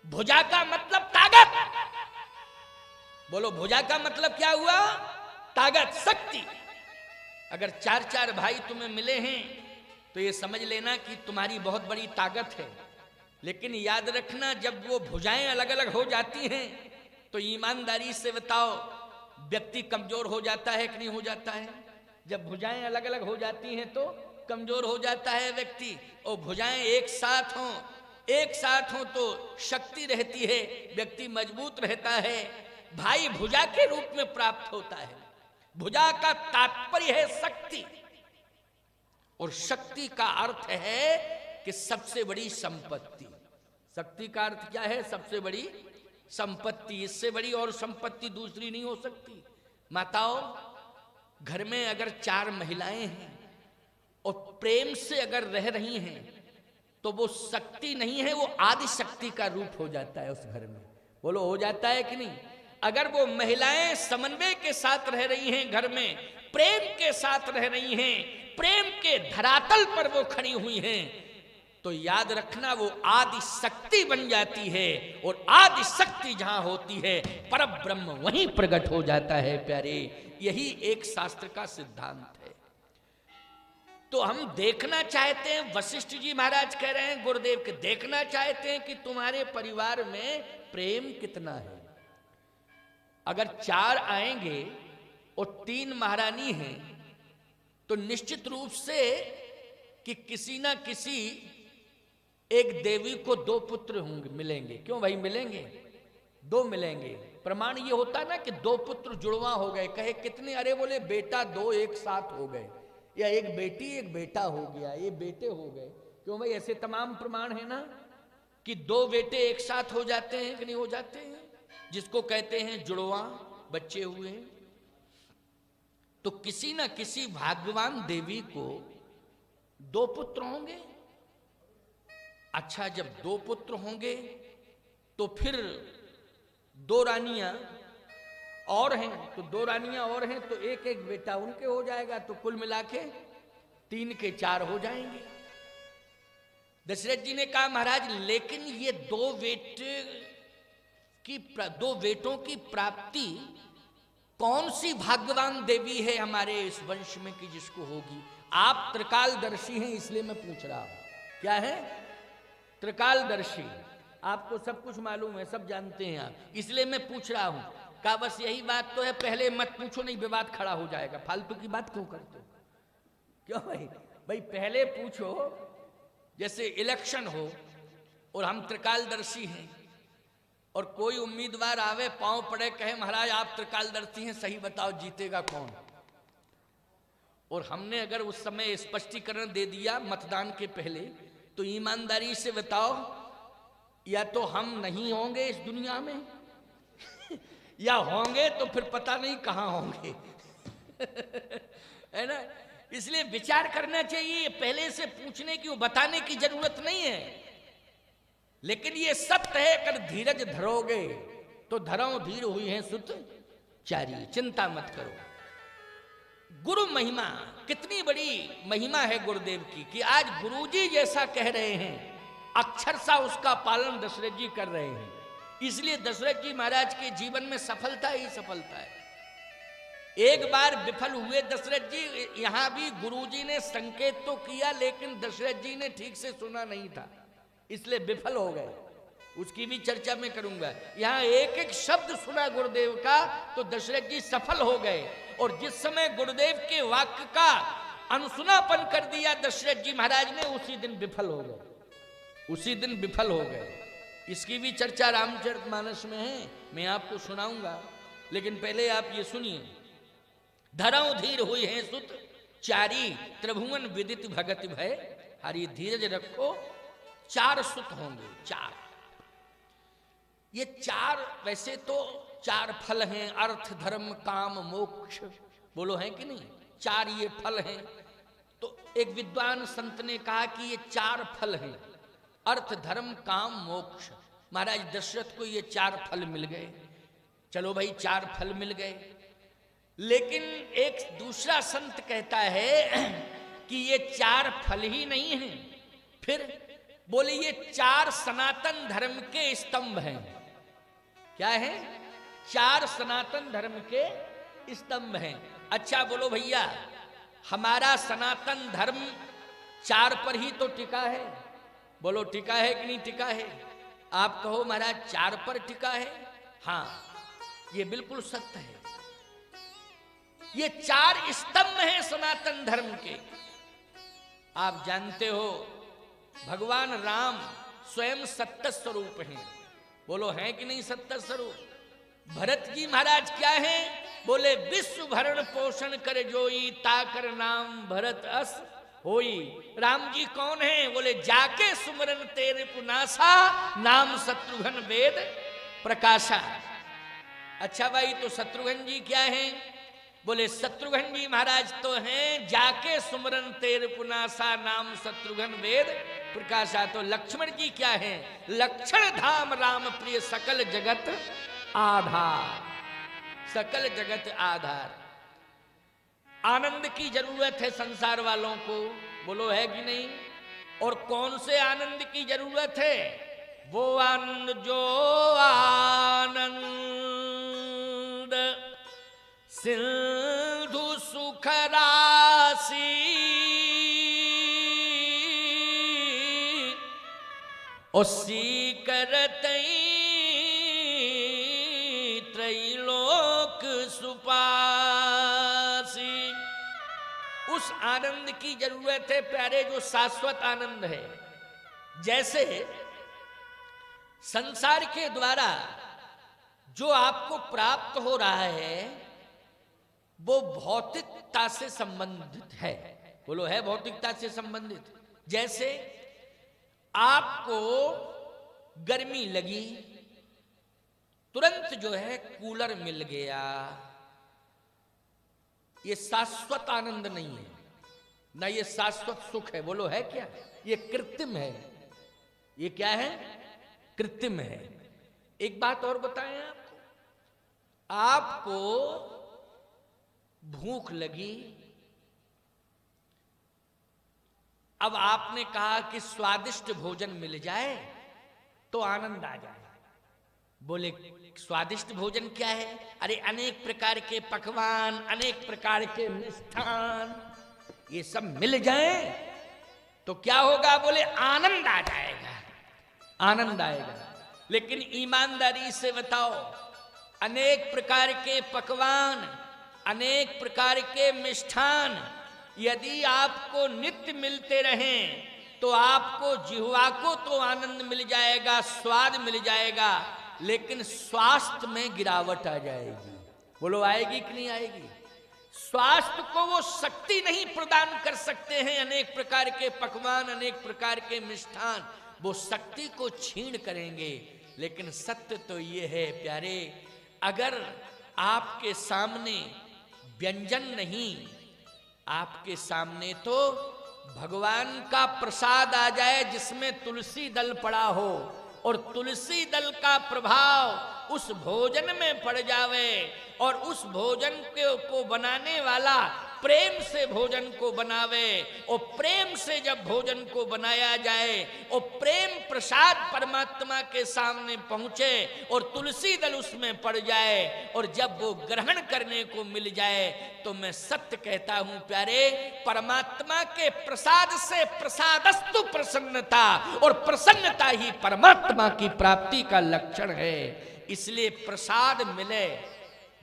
भुजा का मतलब ताकत। बोलो, भुजा का मतलब क्या हुआ? ताकत, शक्ति। अगर 4-4 भाई तुम्हें मिले हैं तो ये समझ लेना कि तुम्हारी बहुत बड़ी ताकत है। लेकिन याद रखना, जब वो भुजाएं अलग अलग हो जाती हैं तो ईमानदारी से बताओ, व्यक्ति कमजोर हो जाता है कि नहीं हो जाता है? जब भुजाएं अलग अलग हो जाती हैं तो कमजोर हो जाता है व्यक्ति। और भुजाएं एक साथ हों तो शक्ति रहती है, व्यक्ति मजबूत रहता है। भाई भुजा के रूप में प्राप्त होता है। भुजा का तात्पर्य है शक्ति, और शक्ति का अर्थ है कि सबसे बड़ी संपत्ति। शक्ति का अर्थ क्या है? सबसे बड़ी संपत्ति। इससे बड़ी और संपत्ति दूसरी नहीं हो सकती। माताओं, घर में अगर 4 महिलाएं हैं और प्रेम से अगर रह रही हैं तो वो शक्ति नहीं है, वो आदि शक्ति का रूप हो जाता है उस घर में। बोलो, हो जाता है कि नहीं? अगर वो महिलाएं समन्वय के साथ रह रही हैं, घर में प्रेम के साथ रह रही हैं, प्रेम के धरातल पर वो खड़ी हुई हैं, तो याद रखना वो आदि शक्ति बन जाती है। और आदि शक्ति जहां होती है, परब्रह्म वहीं प्रकट हो जाता है प्यारे। यही एक शास्त्र का सिद्धांत है। तो हम देखना चाहते हैं, वशिष्ठ जी महाराज कह रहे हैं गुरुदेव के, देखना चाहते हैं कि तुम्हारे परिवार में प्रेम कितना है। अगर 4 आएंगे और 3 महारानी हैं तो निश्चित रूप से कि किसी ना किसी एक देवी को 2 पुत्र होंगे, मिलेंगे। क्यों भाई मिलेंगे? 2 मिलेंगे। प्रमाण ये होता ना कि 2 पुत्र जुड़वा हो गए। कहे कितने? अरे बोले बेटा 2 एक साथ हो गए, या एक बेटी एक बेटा हो गया, ये बेटे हो गए। क्यों भाई? ऐसे तमाम प्रमाण है ना कि 2 बेटे एक साथ हो जाते हैं कि नहीं हो जाते हैं, जिसको कहते हैं जुड़वा बच्चे हुए। तो किसी ना किसी भाग्यवान देवी को 2 पुत्र होंगे। अच्छा, जब 2 पुत्र होंगे तो फिर 2 रानियां और हैं, तो 2 रानियां और हैं तो एक एक बेटा उनके हो जाएगा, तो कुल मिला के 3 के 4 हो जाएंगे। दशरथ जी ने कहा महाराज, लेकिन ये 2 बेटों की प्राप्ति कौन सी भाग्यवान देवी है हमारे इस वंश में कि जिसको होगी? आप त्रिकालदर्शी हैं इसलिए मैं पूछ रहा हूं। क्या है? त्रिकालदर्शी। आपको सब कुछ मालूम है, सब जानते हैं आप, इसलिए मैं पूछ रहा हूं। कहा बस यही बात तो है, पहले मत पूछो, नहीं विवाद खड़ा हो जाएगा। फालतू की बात क्यों करते हो? क्यों भाई? भाई पहले पूछो। जैसे इलेक्शन हो और हम त्रिकालदर्शी हैं और कोई उम्मीदवार आवे, पांव पड़े, कहे महाराज आप त्रिकालदर्शी हैं, सही बताओ जीतेगा कौन? और हमने अगर उस समय स्पष्टीकरण दे दिया मतदान के पहले, तो ईमानदारी से बताओ, या तो हम नहीं होंगे इस दुनिया में या होंगे तो फिर पता नहीं कहां होंगे है ना? इसलिए विचार करना चाहिए, पहले से पूछने की, बताने की जरूरत नहीं है। लेकिन ये सत्य है, अगर धीरज धरोगे तो धरो धीर हुई है सुत चारी, चिंता मत करो। गुरु महिमा, कितनी बड़ी महिमा है गुरुदेव की कि आज गुरुजी जैसा कह रहे हैं, अक्षर सा उसका पालन दशरथ जी कर रहे हैं। इसलिए दशरथ जी महाराज के जीवन में सफलता ही सफलता है। एक बार विफल हुए दशरथ जी, यहां भी गुरुजी ने संकेत तो किया लेकिन दशरथ जी ने ठीक से सुना नहीं था, इसलिए विफल हो गए। उसकी भी चर्चा में करूंगा। यहां एक एक शब्द सुना गुरुदेव का तो दशरथ जी सफल हो गए। और जिस समय गुरुदेव के वाक्य का अनसुनापन कर दिया दशरथ जी महाराज ने, उसी दिन विफल हो गए, उसी दिन विफल हो गए। इसकी भी चर्चा रामचरितमानस में है, मैं आपको सुनाऊंगा। लेकिन पहले आप ये सुनिए धरौ धीर हुई है सुत चारी, त्रिभुवन विदित भगत भय हरि। धीरज रखो, 4 सुत होंगे, 4। ये 4 वैसे तो 4 फल हैं, अर्थ धर्म काम मोक्ष, बोलो है कि नहीं, 4 ये फल हैं। तो एक विद्वान संत ने कहा कि ये 4 फल हैं, अर्थ धर्म काम मोक्ष। महाराज दशरथ को ये 4 फल मिल गए। चलो भाई 4 फल मिल गए, लेकिन एक दूसरा संत कहता है कि ये 4 फल ही नहीं हैं, फिर बोले ये 4 सनातन धर्म के स्तंभ हैं। क्या है? 4 सनातन धर्म के स्तंभ हैं। अच्छा बोलो भैया, हमारा सनातन धर्म 4 पर ही तो टिका है, बोलो टिका है कि नहीं टिका है? आप कहो महाराज 4 पर टिका है। हाँ, ये बिल्कुल सत्य है। ये 4 स्तंभ हैं सनातन धर्म के। आप जानते हो भगवान राम स्वयं सत्य स्वरूप हैं, बोलो हैं कि नहीं सत्य स्वरूप? भरत जी महाराज क्या हैं? बोले विश्व भरण पोषण कर जोई, ताकर नाम भरत अस होई। राम जी कौन है? बोले जाके सुमरन तेरे पुनासा, नाम शत्रुघ्न वेद प्रकाशा। अच्छा भाई, तो शत्रुघ्न जी क्या हैं? बोले शत्रुघ्न जी महाराज तो हैं जाके सुमरन तेरे पुनासा, नाम शत्रुघ्न वेद प्रकाशा। तो लक्ष्मण जी क्या हैं? लक्षण धाम राम प्रिय, सकल जगत आधार, सकल जगत आधार। आनंद की जरूरत है संसार वालों को, बोलो है कि नहीं? और कौन से आनंद की जरूरत है? वो आनंद जो आनंद सिंधु सुख राशि, उसी करतई त्रैलोक सुपासी। उस आनंद की जरूरत है प्यारे, जो शाश्वत आनंद है। जैसे संसार के द्वारा जो आपको प्राप्त हो रहा है वो भौतिकता से संबंधित है, बोलो है भौतिकता से संबंधित। जैसे आपको गर्मी लगी, तुरंत जो है कूलर मिल गया, ये शाश्वत आनंद नहीं है, ना ये शाश्वत सुख है, बोलो है क्या? ये कृत्रिम है। ये क्या है? कृत्रिम है। एक बात और बताएं आपको भूख लगी, अब आपने कहा कि स्वादिष्ट भोजन मिल जाए तो आनंद आ जाए। बोले स्वादिष्ट भोजन क्या है? अरे अनेक प्रकार के पकवान, अनेक प्रकार के मिष्ठान, ये सब मिल जाए तो क्या होगा? बोले आनंद आ जाएगा, आनंद आएगा। लेकिन ईमानदारी से बताओ, अनेक प्रकार के पकवान, अनेक प्रकार के मिष्ठान यदि आपको नित्य मिलते रहें तो आपको जिह्वा को तो आनंद मिल जाएगा, स्वाद मिल जाएगा, लेकिन स्वास्थ्य में गिरावट आ जाएगी। बोलो आएगी कि नहीं आएगी? स्वास्थ्य को वो शक्ति नहीं प्रदान कर सकते हैं अनेक प्रकार के पकवान, अनेक प्रकार के मिष्ठान, वो शक्ति को छीन करेंगे। लेकिन सत्य तो ये है प्यारे, अगर आपके सामने व्यंजन नहीं, आपके सामने तो भगवान का प्रसाद आ जाए जिसमें तुलसी दल पड़ा हो, और तुलसी दल का प्रभाव उस भोजन में पड़ जावे, और उस भोजन को बनाने वाला प्रेम से भोजन को बनावे, और प्रेम से जब भोजन को बनाया जाए और प्रेम प्रसाद परमात्मा के सामने पहुंचे और तुलसी दल उसमें पड़ जाए, और जब वो ग्रहण करने को मिल जाए, तो मैं सत्य कहता हूं प्यारे, परमात्मा के प्रसाद से प्रसादस्तु प्रसन्नता, और प्रसन्नता ही परमात्मा की प्राप्ति का लक्षण है। इसलिए प्रसाद मिले,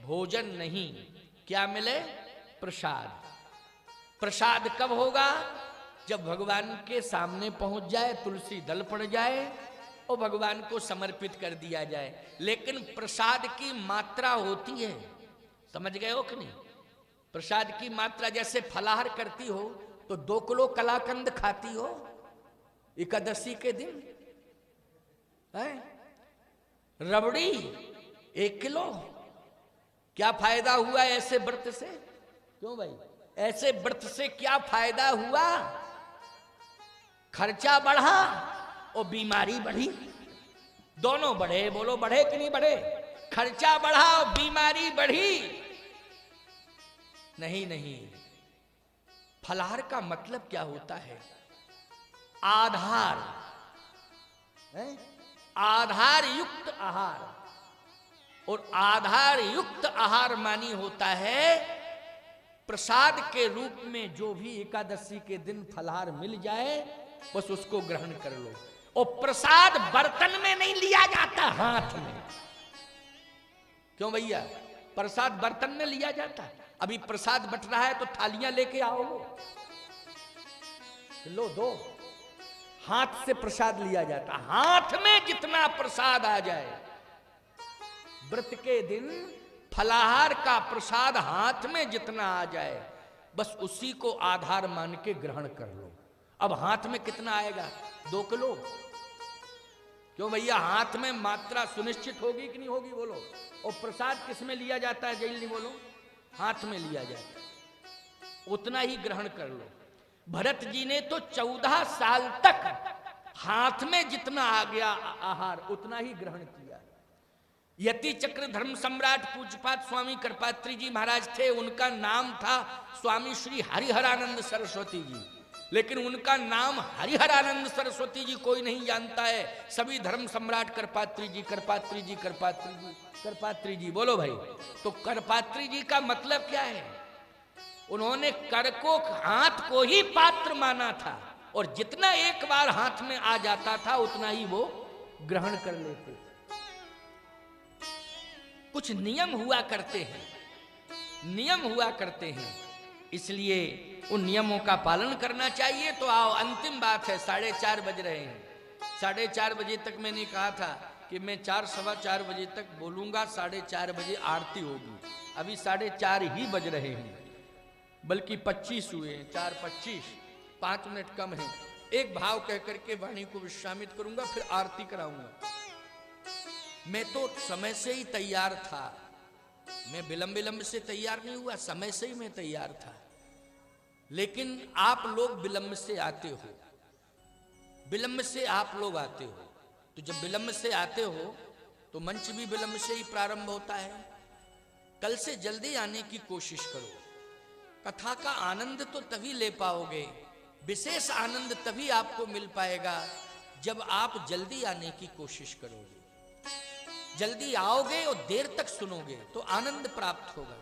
भोजन नहीं। क्या मिले? प्रसाद। प्रसाद कब होगा? जब भगवान के सामने पहुंच जाए, तुलसी दल पड़ जाए और भगवान को समर्पित कर दिया जाए। लेकिन प्रसाद की मात्रा होती है, समझ गए हो कि नहीं? प्रसाद की मात्रा जैसे फलाहार करती हो तो 2 किलो कलाकंद खाती हो एकादशी के दिन है? रबड़ी 1 किलो। क्या फायदा हुआ ऐसे व्रत से? क्यों भाई, ऐसे व्रत से क्या फायदा हुआ? खर्चा बढ़ा और बीमारी बढ़ी, दोनों बढ़े। बोलो बढ़े कि नहीं बढ़े? खर्चा बढ़ा और बीमारी बढ़ी। नहीं नहीं, फलाहार का मतलब क्या होता है? आधार है? आधार युक्त आहार। और आधार युक्त आहार मानी होता है प्रसाद के रूप में जो भी एकादशी के दिन फलाहार मिल जाए बस उसको ग्रहण कर लो। और प्रसाद बर्तन में नहीं लिया जाता, हाथ में। क्यों भैया? प्रसाद बर्तन में लिया जाता है। अभी प्रसाद बट रहा है तो थालियां लेके आओ, लो दो। हाथ से प्रसाद लिया जाता, हाथ में जितना प्रसाद आ जाए। व्रत के दिन फलाहार का प्रसाद हाथ में जितना आ जाए बस उसी को आधार मान के ग्रहण कर लो। अब हाथ में कितना आएगा? 2 किलो। क्यों भैया? हाथ में मात्रा सुनिश्चित होगी कि नहीं होगी? बोलो। और प्रसाद किस में लिया जाता है? जल्दी बोलो। हाथ में लिया जाता है, उतना ही ग्रहण कर लो। भरत जी ने तो 14 साल तक हाथ में जितना आ गया आहार उतना ही ग्रहण किया। यति चक्र धर्म सम्राट पूज्यपाद स्वामी कृपात्री जी महाराज थे, उनका नाम था स्वामी श्री हरिहरानंद सरस्वती जी। लेकिन उनका नाम हरिहरानंद सरस्वती जी कोई नहीं जानता है। सभी धर्म सम्राट कृपात्री जी, कृपात्री जी, कृपात्री जी, कृपात्री जी। बोलो भाई। तो कृपात्री जी का मतलब क्या है? उन्होंने कर को, हाथ को ही पात्र माना था और जितना एक बार हाथ में आ जाता था उतना ही वो ग्रहण कर लेते थे। कुछ नियम हुआ करते हैं, नियम हुआ करते हैं, इसलिए उन नियमों का पालन करना चाहिए। तो आओ, अंतिम बात है, 4:30 बज रहे हैं। 4:30 बजे तक मैंने कहा था कि मैं 4, 4:15 बजे तक बोलूंगा, 4:30 बजे आरती होगी। अभी 4:30 ही बज रहे हैं, बल्कि 25 हुए हैं, 4:25, 5 मिनट कम है। एक भाव कह करके वाणी को विश्रामित करूंगा, फिर आरती कराऊंगा। मैं तो समय से ही तैयार था, मैं विलंब से तैयार नहीं हुआ, समय से ही मैं तैयार था। लेकिन आप लोग विलंब से आते हो, विलंब से आप लोग आते हो। तो जब विलंब से आते हो तो मंच भी विलंब से ही प्रारंभ होता है। कल से जल्दी आने की कोशिश करो। कथा का आनंद तो तभी ले पाओगे, विशेष आनंद तभी आपको मिल पाएगा जब आप जल्दी आने की कोशिश करोगे। जल्दी आओगे और देर तक सुनोगे तो आनंद प्राप्त होगा।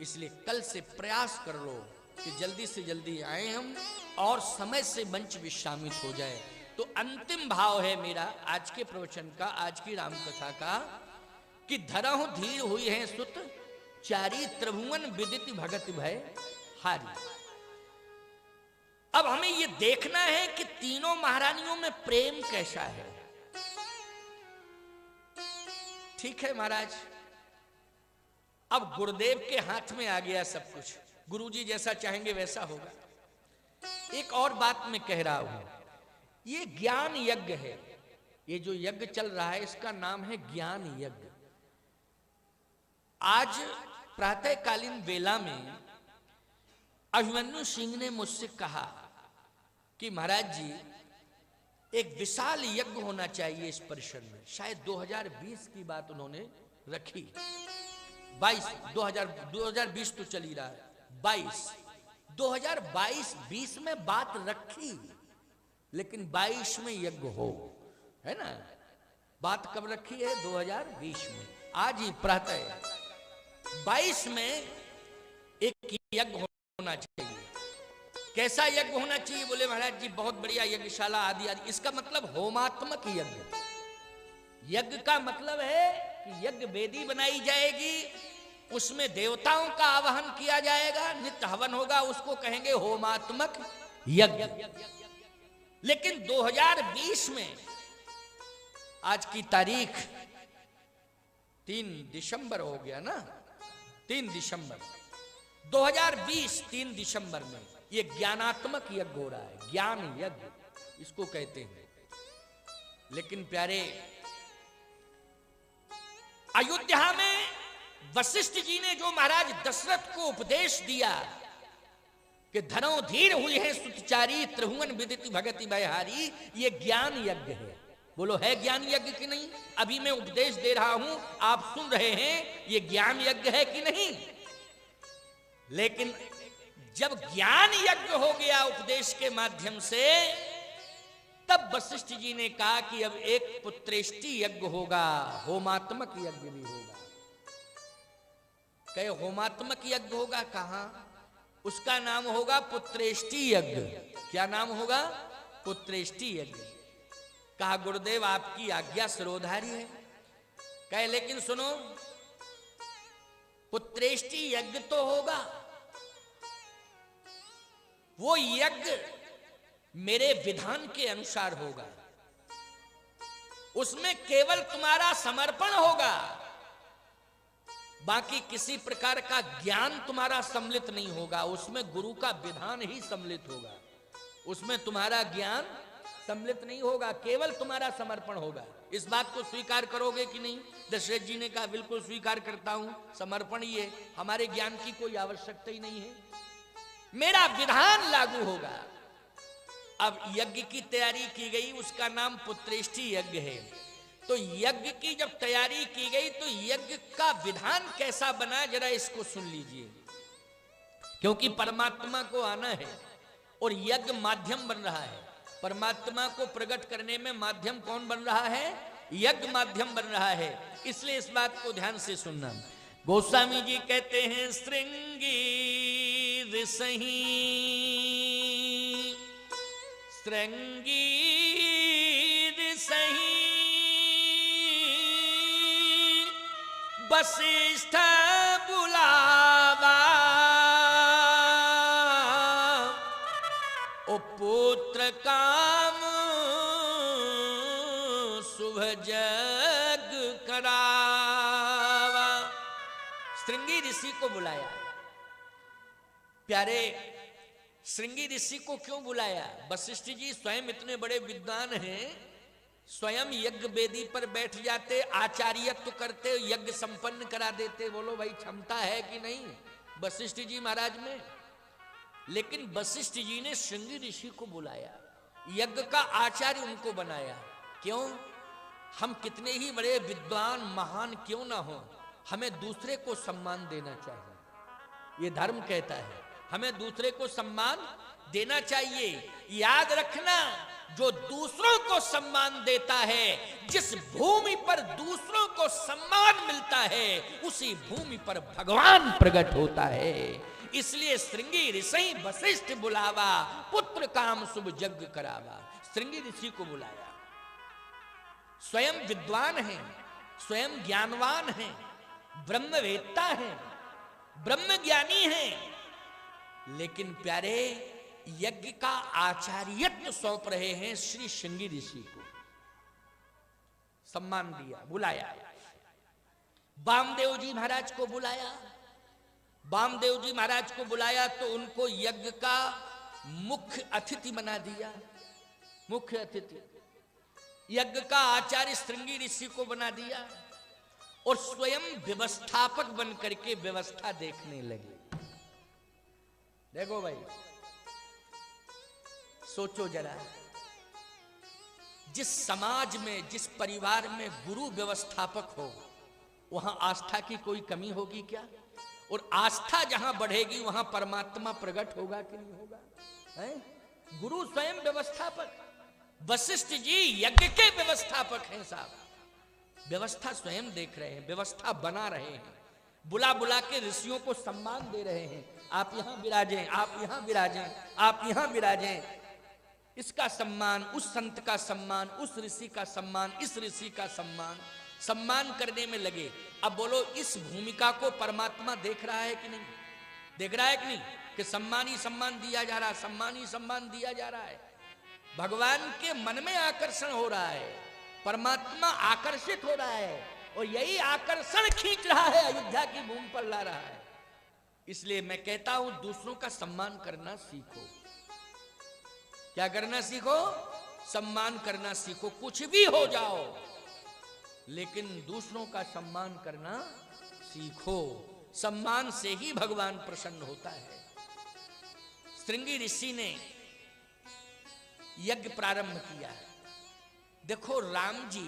इसलिए कल से प्रयास कर लो कि जल्दी से जल्दी आए हम और समय से मंच विश्रामित हो जाए। तो अंतिम भाव है मेरा आज के प्रवचन का, आज की राम कथा का, कि धरहु धीर हुई है सुत, चारी त्रिभुवन विदित भगत भय हारी। अब हमें यह देखना है कि तीनों महारानियों में प्रेम कैसा है। ठीक है महाराज, अब गुरुदेव के हाथ में आ गया सब कुछ, गुरुजी जैसा चाहेंगे वैसा होगा। एक और बात मैं कह रहा हूं, ये ज्ञान यज्ञ है। ये जो यज्ञ चल रहा है इसका नाम है ज्ञान यज्ञ। आज प्रातःकालीन वेला में अभिमन्यु सिंह ने मुझसे कहा कि महाराज जी एक विशाल यज्ञ होना चाहिए इस परिसर में। शायद 2020 की बात उन्होंने रखी, 2020 तो चल ही रहा है, 2022 में बात रखी, लेकिन 22 में यज्ञ हो, है ना। बात कब रखी है? 2020 में। आज ही प्रातः 22 में एक यज्ञ होना चाहिए। कैसा यज्ञ होना चाहिए? बोले महाराज जी बहुत बढ़िया यज्ञशाला आदि आदि। इसका मतलब होमात्मक यज्ञ। यज्ञ का मतलब है कि यज्ञ वेदी बनाई जाएगी, उसमें देवताओं का आवाहन किया जाएगा, नित्य हवन होगा, उसको कहेंगे होमात्मक यज्ञ। लेकिन 2020 में आज की तारीख 3 दिसंबर हो गया ना, 3 दिसंबर। 2020 3 दिसंबर में ये ज्ञानात्मक यज्ञ हो रहा है, ज्ञान यज्ञ इसको कहते हैं। लेकिन प्यारे, अयोध्या में वशिष्ठ जी ने जो महाराज दशरथ को उपदेश दिया कि धनो धीर हुई है सुतचारी त्रिभुवन विदित भगति बयहारी, ये ज्ञान यज्ञ है। बोलो है ज्ञान यज्ञ कि नहीं? अभी मैं उपदेश दे रहा हूं, आप सुन रहे हैं, ये ज्ञान यज्ञ है कि नहीं? लेकिन जब ज्ञान यज्ञ हो गया उपदेश के माध्यम से, तब वशिष्ठ जी ने कहा कि अब एक पुत्रेष्टि यज्ञ होगा, होमात्मक यज्ञ भी होगा। कहे होमात्मक यज्ञ होगा, कहां? उसका नाम होगा पुत्रेष्टि यज्ञ। क्या नाम होगा? पुत्रेष्टि यज्ञ। कहा गुरुदेव आपकी आज्ञा सिरोधारी है। कहे लेकिन सुनो, पुत्रेष्टि यज्ञ तो होगा, वो यज्ञ मेरे विधान के अनुसार होगा, उसमें केवल तुम्हारा समर्पण होगा, बाकी किसी प्रकार का ज्ञान तुम्हारा सम्मिलित नहीं होगा। उसमें गुरु का विधान ही सम्मिलित होगा, उसमें तुम्हारा ज्ञान सम्मिलित नहीं होगा, केवल तुम्हारा समर्पण होगा। इस बात को स्वीकार करोगे कि नहीं? दशरथ जी ने कहा बिल्कुल स्वीकार करता हूं, समर्पण ही है, हमारे ज्ञान की कोई आवश्यकता ही नहीं है, मेरा विधान लागू होगा। अब यज्ञ की तैयारी की गई, उसका नाम पुत्रेष्टि यज्ञ है। तो यज्ञ की जब तैयारी की गई तो यज्ञ का विधान कैसा बना, जरा इसको सुन लीजिए। क्योंकि परमात्मा को आना है और यज्ञ माध्यम बन रहा है। परमात्मा को प्रकट करने में माध्यम कौन बन रहा है? यज्ञ माध्यम बन रहा है। इसलिए इस बात को ध्यान से सुनना। गोस्वामी जी कहते हैं श्रृंगी ऋषहि श्रृंगी ऋषहि वशिष्ठ बुलावा ओ पुत्र काम शुभ जग करावा। श्रृंगी ऋषि को बुलाया। प्यारे, श्रृंगी ऋषि को क्यों बुलाया? वशिष्ठ जी स्वयं इतने बड़े विद्वान हैं, स्वयं यज्ञ वेदी पर बैठ जाते, आचार्यत्व करते, यज्ञ संपन्न करा देते। बोलो भाई क्षमता है कि नहीं वशिष्ठ जी महाराज में? लेकिन वशिष्ठ जी ने श्रृंगी ऋषि को बुलाया, यज्ञ का आचार्य उनको बनाया। क्यों? हम कितने ही बड़े विद्वान महान क्यों ना हो, हमें दूसरे को सम्मान देना चाहिए। ये धर्म कहता है हमें दूसरे को सम्मान देना चाहिए। याद रखना, जो दूसरों को सम्मान देता है, जिस भूमि पर दूसरों को सम्मान मिलता है, उसी भूमि पर भगवान प्रकट होता है। इसलिए श्रृंगी ऋषि वशिष्ठ बुलावा, पुत्र काम शुभ यज्ञ करावा। श्रृंगी ऋषि को बुलाया। स्वयं विद्वान हैं, स्वयं ज्ञानवान हैं, ब्रह्मवेत्ता हैं, ब्रह्म ज्ञानी हैं, लेकिन प्यारे यज्ञ का आचार्यत्व सौंप रहे हैं श्री श्रृंगी ऋषि को। सम्मान दिया, बुलाया। वामदेव जी महाराज को बुलाया। वामदेव जी महाराज को बुलाया तो उनको यज्ञ का मुख्य अतिथि बना दिया। मुख्य अतिथि, यज्ञ का आचार्य श्रृंगी ऋषि को बना दिया और स्वयं व्यवस्थापक बन करके व्यवस्था देखने लगे। देखो भाई, सोचो जरा, जिस समाज में, जिस परिवार में गुरु व्यवस्थापक हो, वहां आस्था की कोई कमी होगी क्या? और आस्था जहां बढ़ेगी वहां परमात्मा प्रकट होगा कि नहीं होगा? है? गुरु स्वयं व्यवस्थापक। वशिष्ठ जी यज्ञ के व्यवस्थापक हैं साहब। व्यवस्था स्वयं देख रहे हैं, व्यवस्था बना रहे हैं, बुला बुला के ऋषियों को सम्मान दे रहे हैं। आप यहां विराजें, आप यहां विराजें, आप यहां विराजें। इसका सम्मान, उस संत का सम्मान, उस ऋषि का सम्मान, इस ऋषि का सम्मान, सम्मान करने में लगे। अब बोलो, इस भूमिका को परमात्मा देख रहा है कि नहीं? देख रहा है कि नहीं कि सम्मान ही सम्मान दिया जा रहा है, सम्मान ही सम्मान दिया जा रहा है। भगवान के मन में आकर्षण हो रहा है, परमात्मा आकर्षित हो रहा है और यही आकर्षण खींच रहा है, अयोध्या की भूमि पर ला रहा है। इसलिए मैं कहता हूं दूसरों का सम्मान करना सीखो। क्या करना सीखो? सम्मान करना सीखो। कुछ भी हो जाओ लेकिन दूसरों का सम्मान करना सीखो। सम्मान से ही भगवान प्रसन्न होता है। श्रृंगी ऋषि ने यज्ञ प्रारंभ किया। देखो राम जी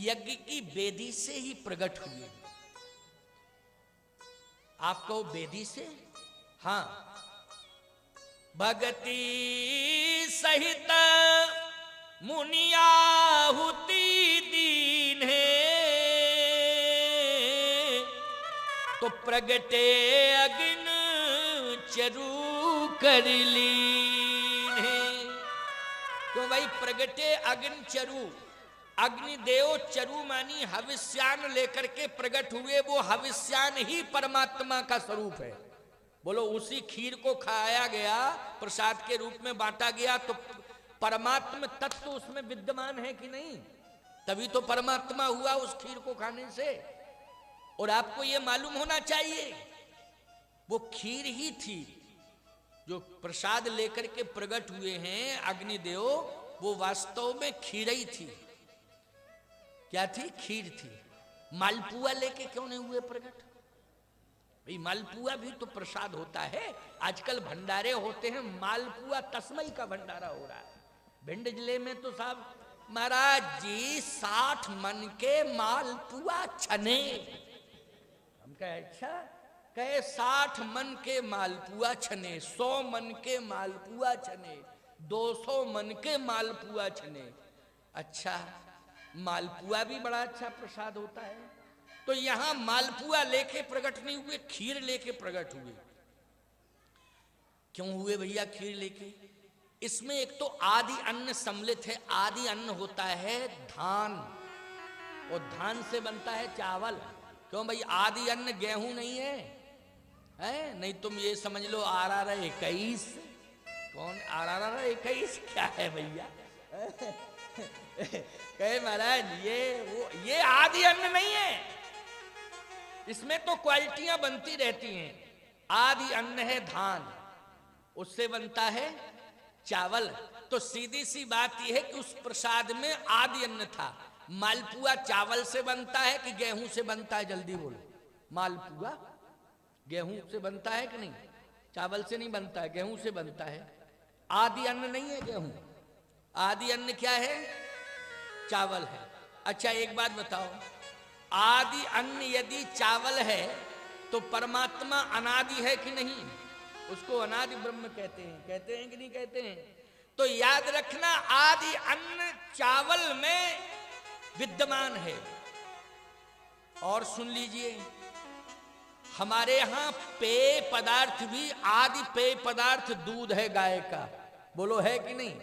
यज्ञ की वेदी से ही प्रकट हुए। आप कहो वेदी से? हां, भगति सहित मुनियाहुति दीन है, तो प्रगटे अग्न चरु कर लीन है। तो भाई प्रगटे अग्नि चरु, अग्निदेव चरु मानी हविष्यान लेकर के प्रकट हुए। वो हविष्यान ही परमात्मा का स्वरूप है। बोलो उसी खीर को खाया गया, प्रसाद के रूप में बांटा गया, तो परमात्मा तत्व उसमें विद्यमान है कि नहीं? तभी तो परमात्मा हुआ उस खीर को खाने से। और आपको यह मालूम होना चाहिए वो खीर ही थी जो प्रसाद लेकर के प्रकट हुए हैं अग्निदेव, वो वास्तव में खीर ही थी। क्या थी? खीर थी। मालपुआ लेके क्यों नहीं हुए प्रकट? भाई मालपुआ भी तो प्रसाद होता है। आजकल भंडारे होते हैं, मालपुआ तस्मई का भंडारा हो रहा है। भिंड जिले में तो साहब महाराज जी 60 मन के मालपुआ छने। हम कहे अच्छा, कहे 60 मन के मालपुआ छने, 100 मन के मालपुआ छने, 200 मन के मालपुआ छने। अच्छा, मालपुआ भी बड़ा अच्छा प्रसाद होता है। तो यहां मालपुआ लेके प्रकट नहीं हुए, खीर लेके प्रकट हुए। क्यों हुए भैया खीर लेके? इसमें एक तो आदि अन्न सम्मिलित है। आदि अन्न होता है धान, और धान से बनता है चावल। क्यों भाई? आदि अन्न गेहूं नहीं है, है? नहीं तुम ये समझ लो RR 21। कौन RR 21 क्या है भैया? कहे महाराज ये आदि अन्न नहीं है, इसमें तो क्वालिटियां बनती रहती हैं। आदि अन्न है धान, उससे बनता है चावल। तो सीधी सी बात यह है कि उस प्रसाद में आदि अन्न था। मालपुआ चावल से बनता है कि गेहूं से बनता है? जल्दी बोलो। मालपुआ गेहूं से बनता है कि नहीं? चावल से नहीं बनता है, गेहूं से बनता है। आदि अन्न नहीं है गेहूं। आदि अन्न क्या है? चावल है। अच्छा एक बात बताओ, आदि अन्न यदि चावल है तो परमात्मा अनादि है कि नहीं? उसको अनादि ब्रह्म कहते हैं कि नहीं कहते हैं? तो याद रखना आदि अन्न चावल में विद्यमान है। और सुन लीजिए, हमारे यहां पेय पदार्थ भी आदि पेय पदार्थ दूध है गाय का। बोलो है कि नहीं?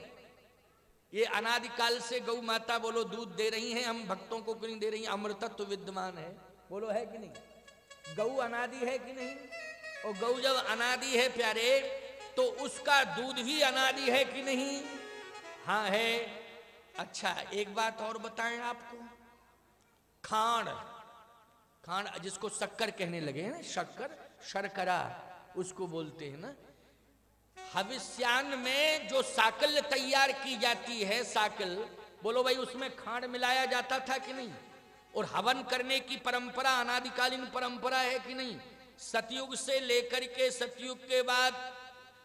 ये अनादिकाल से गौ माता बोलो दूध दे रही हैं, हम भक्तों को क्यों नहीं दे रही? अमृतत्व विद्यमान है। बोलो है कि नहीं? गौ अनादि है कि नहीं? और गौ जब अनादि है प्यारे, तो उसका दूध भी अनादि है कि नहीं? हाँ है। अच्छा एक बात और बताएं आपको, खांड, खांड जिसको शक्कर कहने लगे हैं ना, शक्कर, शर्करा उसको बोलते हैं ना। हविष्यान में जो साकल तैयार की जाती है, साकल, बोलो भाई उसमें खांड मिलाया जाता था कि नहीं? और हवन करने की परंपरा अनादिकालीन परंपरा है कि नहीं? सतयुग से लेकर के सतयुग के बाद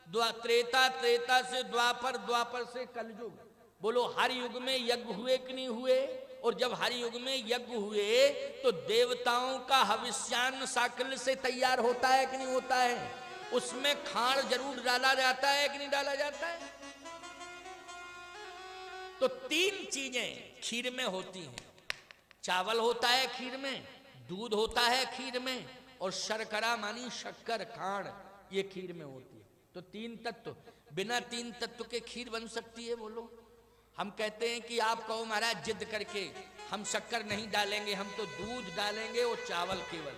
त्रेता, त्रेता से द्वापर, द्वापर से कलयुग, बोलो हर युग में यज्ञ हुए कि नहीं हुए? और जब हर युग में यज्ञ हुए तो देवताओं का हविष्यान साकल से तैयार होता है कि नहीं होता है? उसमें खांड जरूर डाला जाता है कि नहीं डाला जाता है? तो 3 चीजें खीर में होती हैं। चावल होता है खीर में, दूध होता है खीर में, और शर्करा मानी शक्कर, खांड, ये खीर में होती है। तो 3 तत्व, बिना 3 तत्व के खीर बन सकती है? बोलो। हम कहते हैं कि आप कहो महाराज जिद करके हम शक्कर नहीं डालेंगे, हम तो दूध डालेंगे और चावल केवल।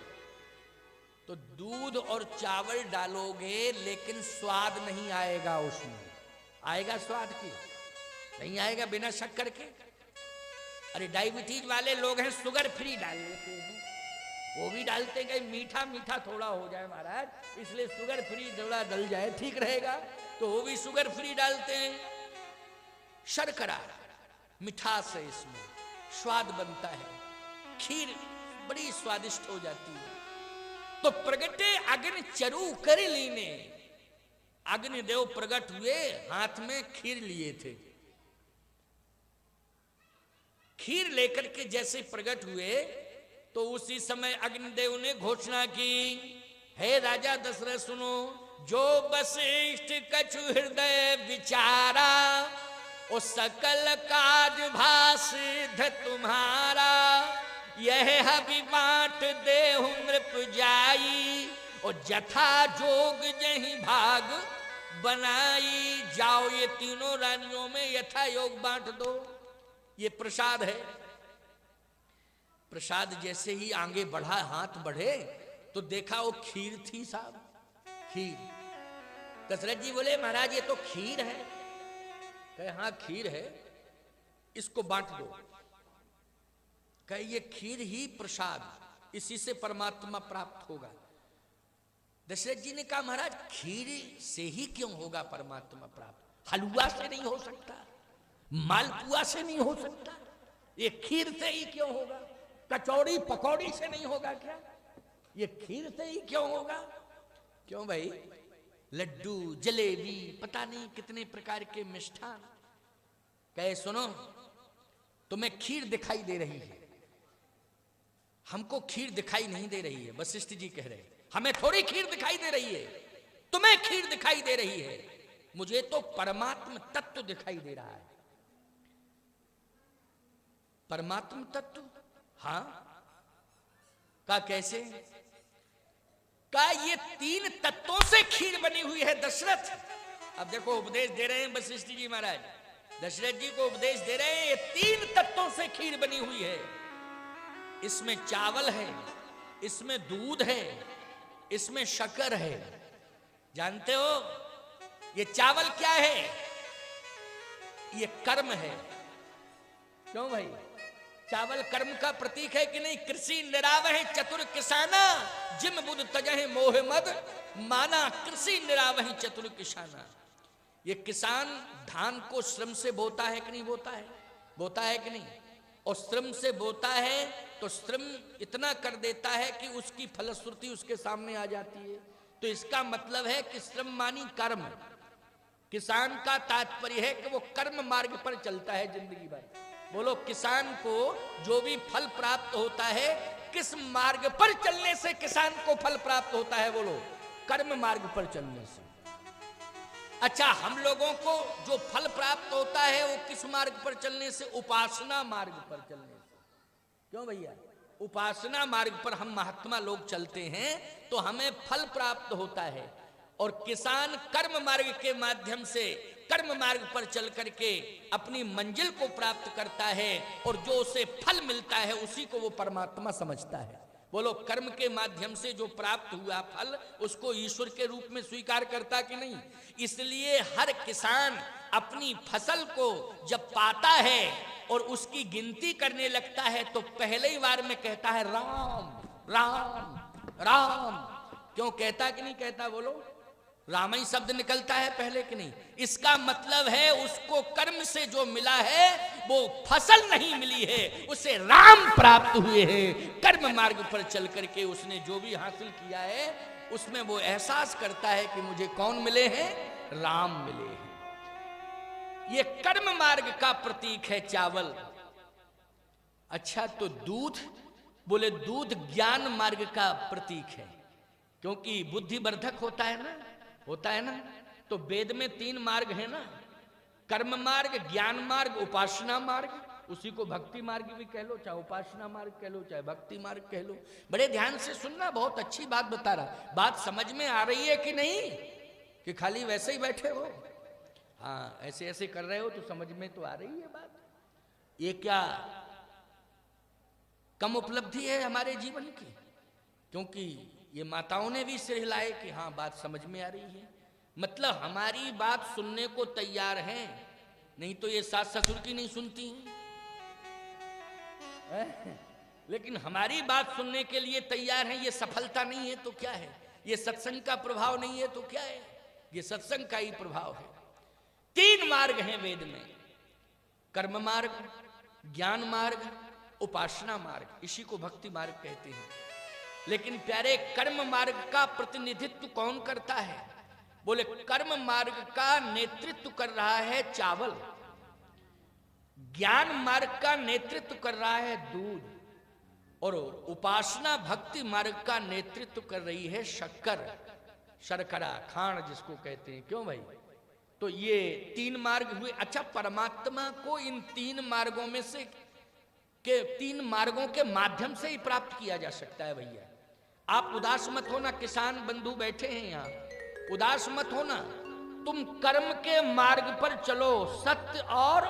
तो दूध और चावल डालोगे लेकिन स्वाद नहीं आएगा उसमें। आएगा स्वाद की? नहीं आएगा बिना शक्कर के। अरे डायबिटीज वाले लोग हैं, शुगर फ्री डाल लेते हैं, वो भी डालते गए, मीठा मीठा थोड़ा हो जाए महाराज, इसलिए शुगर फ्री थोड़ा डल जाए ठीक रहेगा, तो वो भी शुगर फ्री डालते हैं। शर्करा, मिठास है इसमें, स्वाद बनता है, खीर बड़ी स्वादिष्ट हो जाती है। तो प्रगटे अग्नि चरु कर लीने, अग्निदेव प्रकट हुए, हाथ में खीर लिए थे। खीर लेकर के जैसे प्रकट हुए तो उसी समय अग्निदेव ने घोषणा की, हे राजा दशरथ सुनो, जो वशिष्ठ कछु हृदय विचारा, ओ सकल काज भासिद्ध तुम्हारा, यह हबि बांट देहु नृप जाई, और जथा जोग जही भाग बनाई। जाओ ये तीनों रानियों में यथा योग बांट दो, ये प्रसाद है। प्रसाद जैसे ही आगे बढ़ा, हाथ बढ़े तो देखा वो खीर थी साहब, खीर। दशरथ जी बोले महाराज ये तो खीर है। कहे हाँ खीर है, इसको बांट दो। कहे ये खीर ही प्रसाद, इसी से परमात्मा प्राप्त होगा। दशरथ जी ने कहा महाराज खीर से ही क्यों होगा परमात्मा प्राप्त, हलवा से नहीं हो सकता, मालपुआ से नहीं हो सकता, ये खीर से ही क्यों होगा, कचौड़ी पकौड़ी से नहीं होगा क्या, ये खीर से ही क्यों होगा। क्यों भाई, लड्डू जलेबी पता नहीं कितने प्रकार के मिष्ठान। कहे सुनो, तुम्हें खीर दिखाई दे रही है, हमको खीर दिखाई नहीं दे रही है। वशिष्ठ जी कह रहे हमें थोड़ी खीर दिखाई दे रही है, तुम्हें खीर दिखाई दे रही है, मुझे तो परमात्म तत्व दिखाई दे रहा है। परमात्म तत्व, हाँ। का कैसे, का ये तीन तत्वों से खीर बनी हुई है दशरथ। अब देखो उपदेश दे रहे हैं वशिष्ठ जी महाराज, दशरथ जी को उपदेश दे रहे हैं, ये तीन तत्वों से खीर बनी हुई है। इसमें चावल है, इसमें दूध है, इसमें शक्कर है। जानते हो ये चावल क्या है, ये कर्म है। क्यों भाई, चावल कर्म का प्रतीक है कि नहीं। कृषि निरावह चतुर किसाना, जिम बुध तजह मोह मद माना, कृषि निरावह चतुर किसाना। ये किसान धान को श्रम से बोता है कि नहीं बोता है, बोता है कि नहीं, और श्रम से बोता है तो श्रम इतना कर देता है कि उसकी फलश्रुति उसके सामने आ जाती है। तो इसका मतलब है कि श्रम मानी कर्म। किसान का तात्पर्य है कि वो कर्म मार्ग पर चलता है जिंदगी भर। बोलो किसान को जो भी फल प्राप्त होता है, किस मार्ग पर चलने से किसान को फल प्राप्त होता है, बोलो कर्म मार्ग पर चलने से। अच्छा, हम लोगों को जो फल प्राप्त होता है वो किस मार्ग पर चलने से, उपासना मार्ग पर चलने से। क्यों भैया, उपासना मार्ग पर हम महात्मा लोग चलते हैं तो हमें फल प्राप्त होता है, और किसान कर्म मार्ग के माध्यम से कर्म मार्ग पर चल करके अपनी मंजिल को प्राप्त करता है, और जो उसे फल मिलता है उसी को वो परमात्मा समझता है। बोलो कर्म के माध्यम से जो प्राप्त हुआ फल उसको ईश्वर के रूप में स्वीकार करता कि नहीं। इसलिए हर किसान अपनी फसल को जब पाता है और उसकी गिनती करने लगता है तो पहले ही बार में कहता है राम राम राम। क्यों कहता कि नहीं कहता, बोलो राम ही शब्द निकलता है पहले कि नहीं। इसका मतलब है उसको कर्म से जो मिला है वो फसल नहीं मिली है, उसे राम प्राप्त हुए हैं। कर्म मार्ग पर चल करके उसने जो भी हासिल किया है उसमें वो एहसास करता है कि मुझे कौन मिले हैं, राम मिले हैं। ये कर्म मार्ग का प्रतीक है चावल। अच्छा, तो दूध, बोले दूध ज्ञान मार्ग का प्रतीक है, क्योंकि बुद्धिवर्धक होता है ना, होता है ना। तो वेद में 3 मार्ग है ना, कर्म मार्ग, ज्ञान मार्ग, उपासना मार्ग। उसी को भक्ति मार्ग भी कह लो, चाहे उपासना मार्ग कह लो, चाहे भक्ति मार्ग कह लो। बड़े ध्यान से सुनना, बहुत अच्छी बात बता रहा। बात समझ में आ रही है कि नहीं, कि खाली वैसे ही बैठे हो। हाँ, ऐसे ऐसे कर रहे हो तो समझ में तो आ रही है बात। ये क्या कम उपलब्धि है हमारे जीवन की, क्योंकि ये माताओं ने भी सिर हिलाए कि हाँ बात समझ में आ रही है। मतलब हमारी बात सुनने को तैयार हैं, नहीं तो ये सास ससुर की नहीं सुनती हैं। लेकिन हमारी बात सुनने के लिए तैयार हैं, ये सफलता नहीं है तो क्या है, ये सत्संग का प्रभाव नहीं है तो क्या है, ये सत्संग का ही प्रभाव है। 3 मार्ग हैं वेद में, कर्म मार्ग, ज्ञान मार्ग, उपासना मार्ग, इसी को भक्ति मार्ग कहते हैं। लेकिन प्यारे, कर्म मार्ग का प्रतिनिधित्व कौन करता है? बोले कर्म मार्ग का नेतृत्व कर रहा है चावल, ज्ञान मार्ग का नेतृत्व कर रहा है दूध, और उपासना भक्ति मार्ग का नेतृत्व कर रही है शक्कर, शर्करा, खांड जिसको कहते हैं। क्यों भाई? तो ये 3 मार्ग हुए। अच्छा, परमात्मा को इन 3 मार्गों में से के 3 मार्गों के माध्यम से ही प्राप्त किया जा सकता है। भैया आप उदास मत होना, किसान बंधु बैठे हैं यहाँ, उदास मत होना। तुम कर्म के मार्ग पर चलो, सत्य और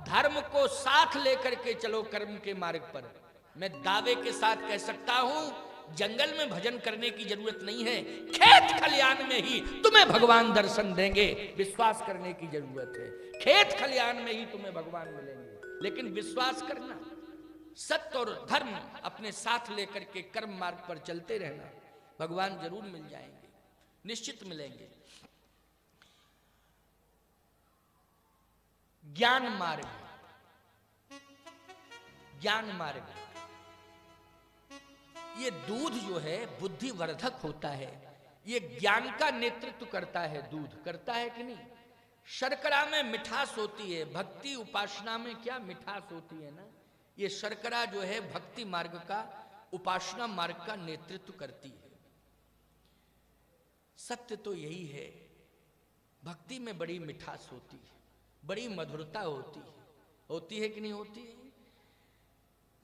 धर्म को साथ लेकर के चलो कर्म के मार्ग पर। मैं दावे के साथ कह सकता हूं, जंगल में भजन करने की जरूरत नहीं है, खेत खलियान में ही तुम्हें भगवान दर्शन देंगे, विश्वास करने की जरूरत है। खेत खलियान में ही तुम्हें भगवान मिलेंगे, लेकिन विश्वास करना, सत्य और धर्म अपने साथ लेकर के कर्म मार्ग पर चलते रहना, भगवान जरूर मिल जाएंगे, निश्चित मिलेंगे। ज्ञान मार्ग, ज्ञान मार्ग, ये दूध जो है बुद्धिवर्धक होता है, ये ज्ञान का नेतृत्व करता है। दूध करता है कि नहीं? शर्करा में मिठास होती है, भक्ति उपासना में क्या मिठास होती है ना, ये शर्करा जो है भक्ति मार्ग का, उपासना मार्ग का नेतृत्व करती है। सत्य तो यही है, भक्ति में बड़ी मिठास होती है, बड़ी मधुरता होती है कि नहीं होती है?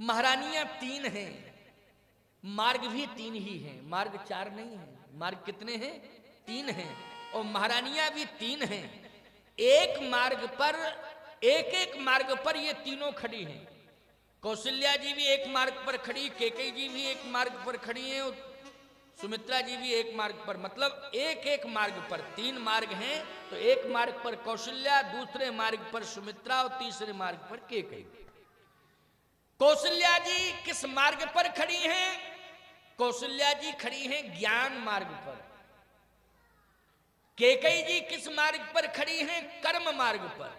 महारानियां 3 हैं, मार्ग भी 3 ही हैं, मार्ग 4 नहीं है। मार्ग कितने हैं? 3 हैं, और महारानियां भी 3 हैं। एक मार्ग पर, एक मार्ग पर ये तीनों खड़ी हैं। कौशल्या जी भी एक मार्ग पर खड़ी, कैकेयी जी भी एक मार्ग पर खड़ी हैं, और सुमित्रा जी भी एक मार्ग पर। मतलब एक मार्ग पर 3 मार्ग हैं, तो एक मार्ग पर कौशल्या, दूसरे मार्ग पर सुमित्रा, और तीसरे मार्ग पर कैकेयी। कौशल्या जी किस मार्ग पर खड़ी हैं? कौशल्या जी खड़ी हैं ज्ञान मार्ग पर। कैकेयी जी किस मार्ग पर खड़ी हैं? कर्म मार्ग पर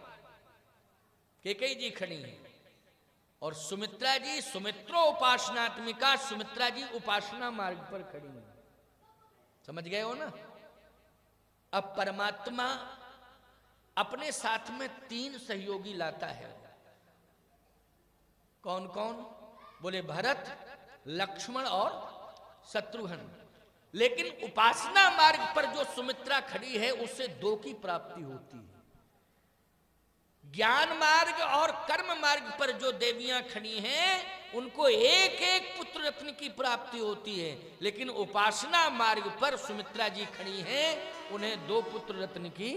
कैकेयी जी खड़ी हैं। और सुमित्रा जी, सुमित्रो उपासनात्मिका, सुमित्रा जी उपासना मार्ग पर खड़ी हैं। समझ गए हो ना? अब परमात्मा अपने साथ में 3 सहयोगी लाता है। कौन कौन? बोले भरत, लक्ष्मण और शत्रुघ्न। लेकिन उपासना मार्ग पर जो सुमित्रा खड़ी है, उससे 2 की प्राप्ति होती है। ज्ञान मार्ग और कर्म मार्ग पर जो देवियां खड़ी हैं, उनको एक पुत्र रत्न की प्राप्ति होती है। लेकिन उपासना मार्ग पर सुमित्रा जी खड़ी हैं, उन्हें 2 पुत्र रत्न की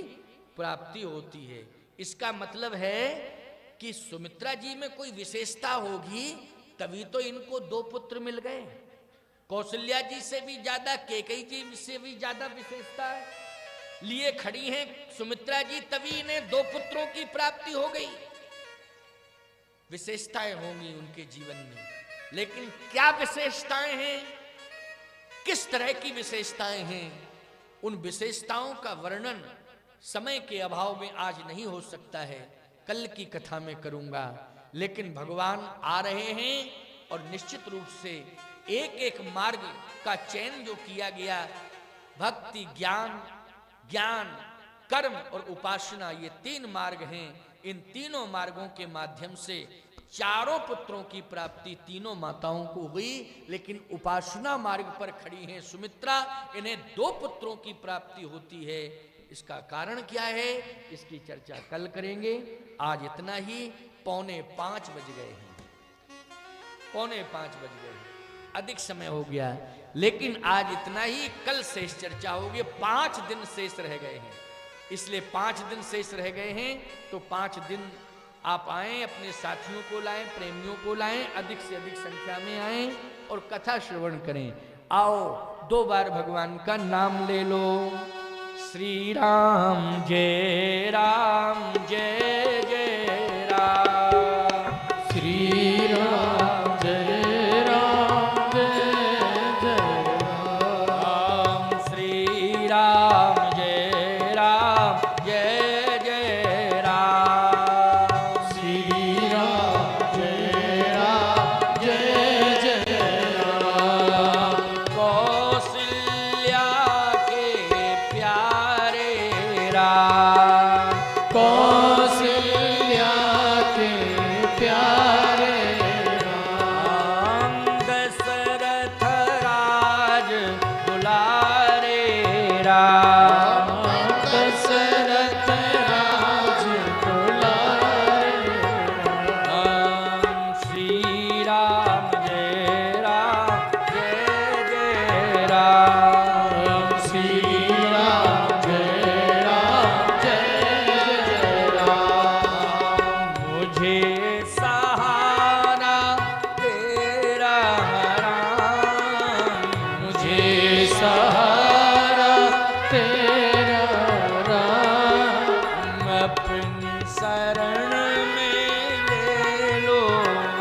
प्राप्ति होती है। इसका मतलब है कि सुमित्रा जी में कोई विशेषता होगी, तभी तो इनको 2 पुत्र मिल गए। कौशल्या जी से भी ज्यादा, कैकेयी जी से भी ज्यादा विशेषता लिए खड़ी हैं सुमित्रा जी, तभी इन्हें 2 पुत्रों की प्राप्ति हो गई। विशेषताएं होंगी उनके जीवन में, लेकिन क्या विशेषताएं हैं, किस तरह की विशेषताएं हैं, उन विशेषताओं का वर्णन समय के अभाव में आज नहीं हो सकता है, कल की कथा में करूंगा। लेकिन भगवान आ रहे हैं, और निश्चित रूप से एक मार्ग का चयन जो किया गया, भक्ति, ज्ञान, कर्म और उपासना, ये 3 मार्ग हैं। इन तीनों मार्गों के माध्यम से 4 पुत्रों की प्राप्ति तीनों माताओं को हुई। लेकिन उपासना मार्ग पर खड़ी हैं सुमित्रा, इन्हें 2 पुत्रों की प्राप्ति होती है। इसका कारण क्या है, इसकी चर्चा कल करेंगे। आज इतना ही। 4:45 बज गए हैं, 4:45 बज गए हैं, अधिक समय हो गया, लेकिन आज इतना ही। कल शेष चर्चा होगी। 5 दिन शेष रह गए हैं, इसलिए 5 दिन शेष रह गए हैं, तो 5 दिन आप आएं, अपने साथियों को लाएं, प्रेमियों को लाएं, अधिक से अधिक संख्या में आएं और कथा श्रवण करें। आओ 2 बार भगवान का नाम ले लो। श्री राम जय राम, जय जय राम। श्री राम जय कौशल्या के प्यारे राम दशरथ राज दुलारे राम दशरथ राज दुलारे राम श्री राम जय जय राम श्री राम जय राम मुझे सहारा तेरा राम मुझे सहारा तेरा राम अपनी शरण में ले लो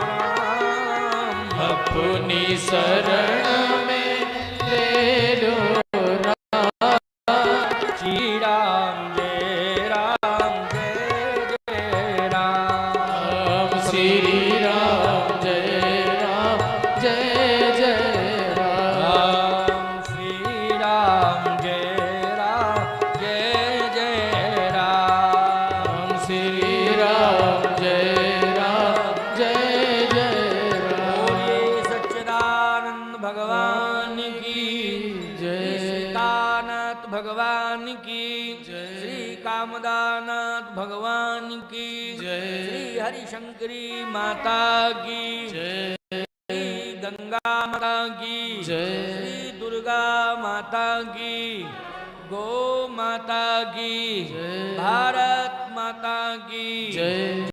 राम अपनी शरण में ले लो श्री राम जय जय राम श्री राम जय राम श्री राम जय जय राम श्री राम जय बोलिए सच्चिदानंद भगवान की जय सीतानाथ भगवान की जय श्री कामदानाथ भगवान की जय श्री हरिशंकरी माता की जय श्री गंगा माता की जय श्री दुर्गा माता की गौ माता की जय भारत माता की जय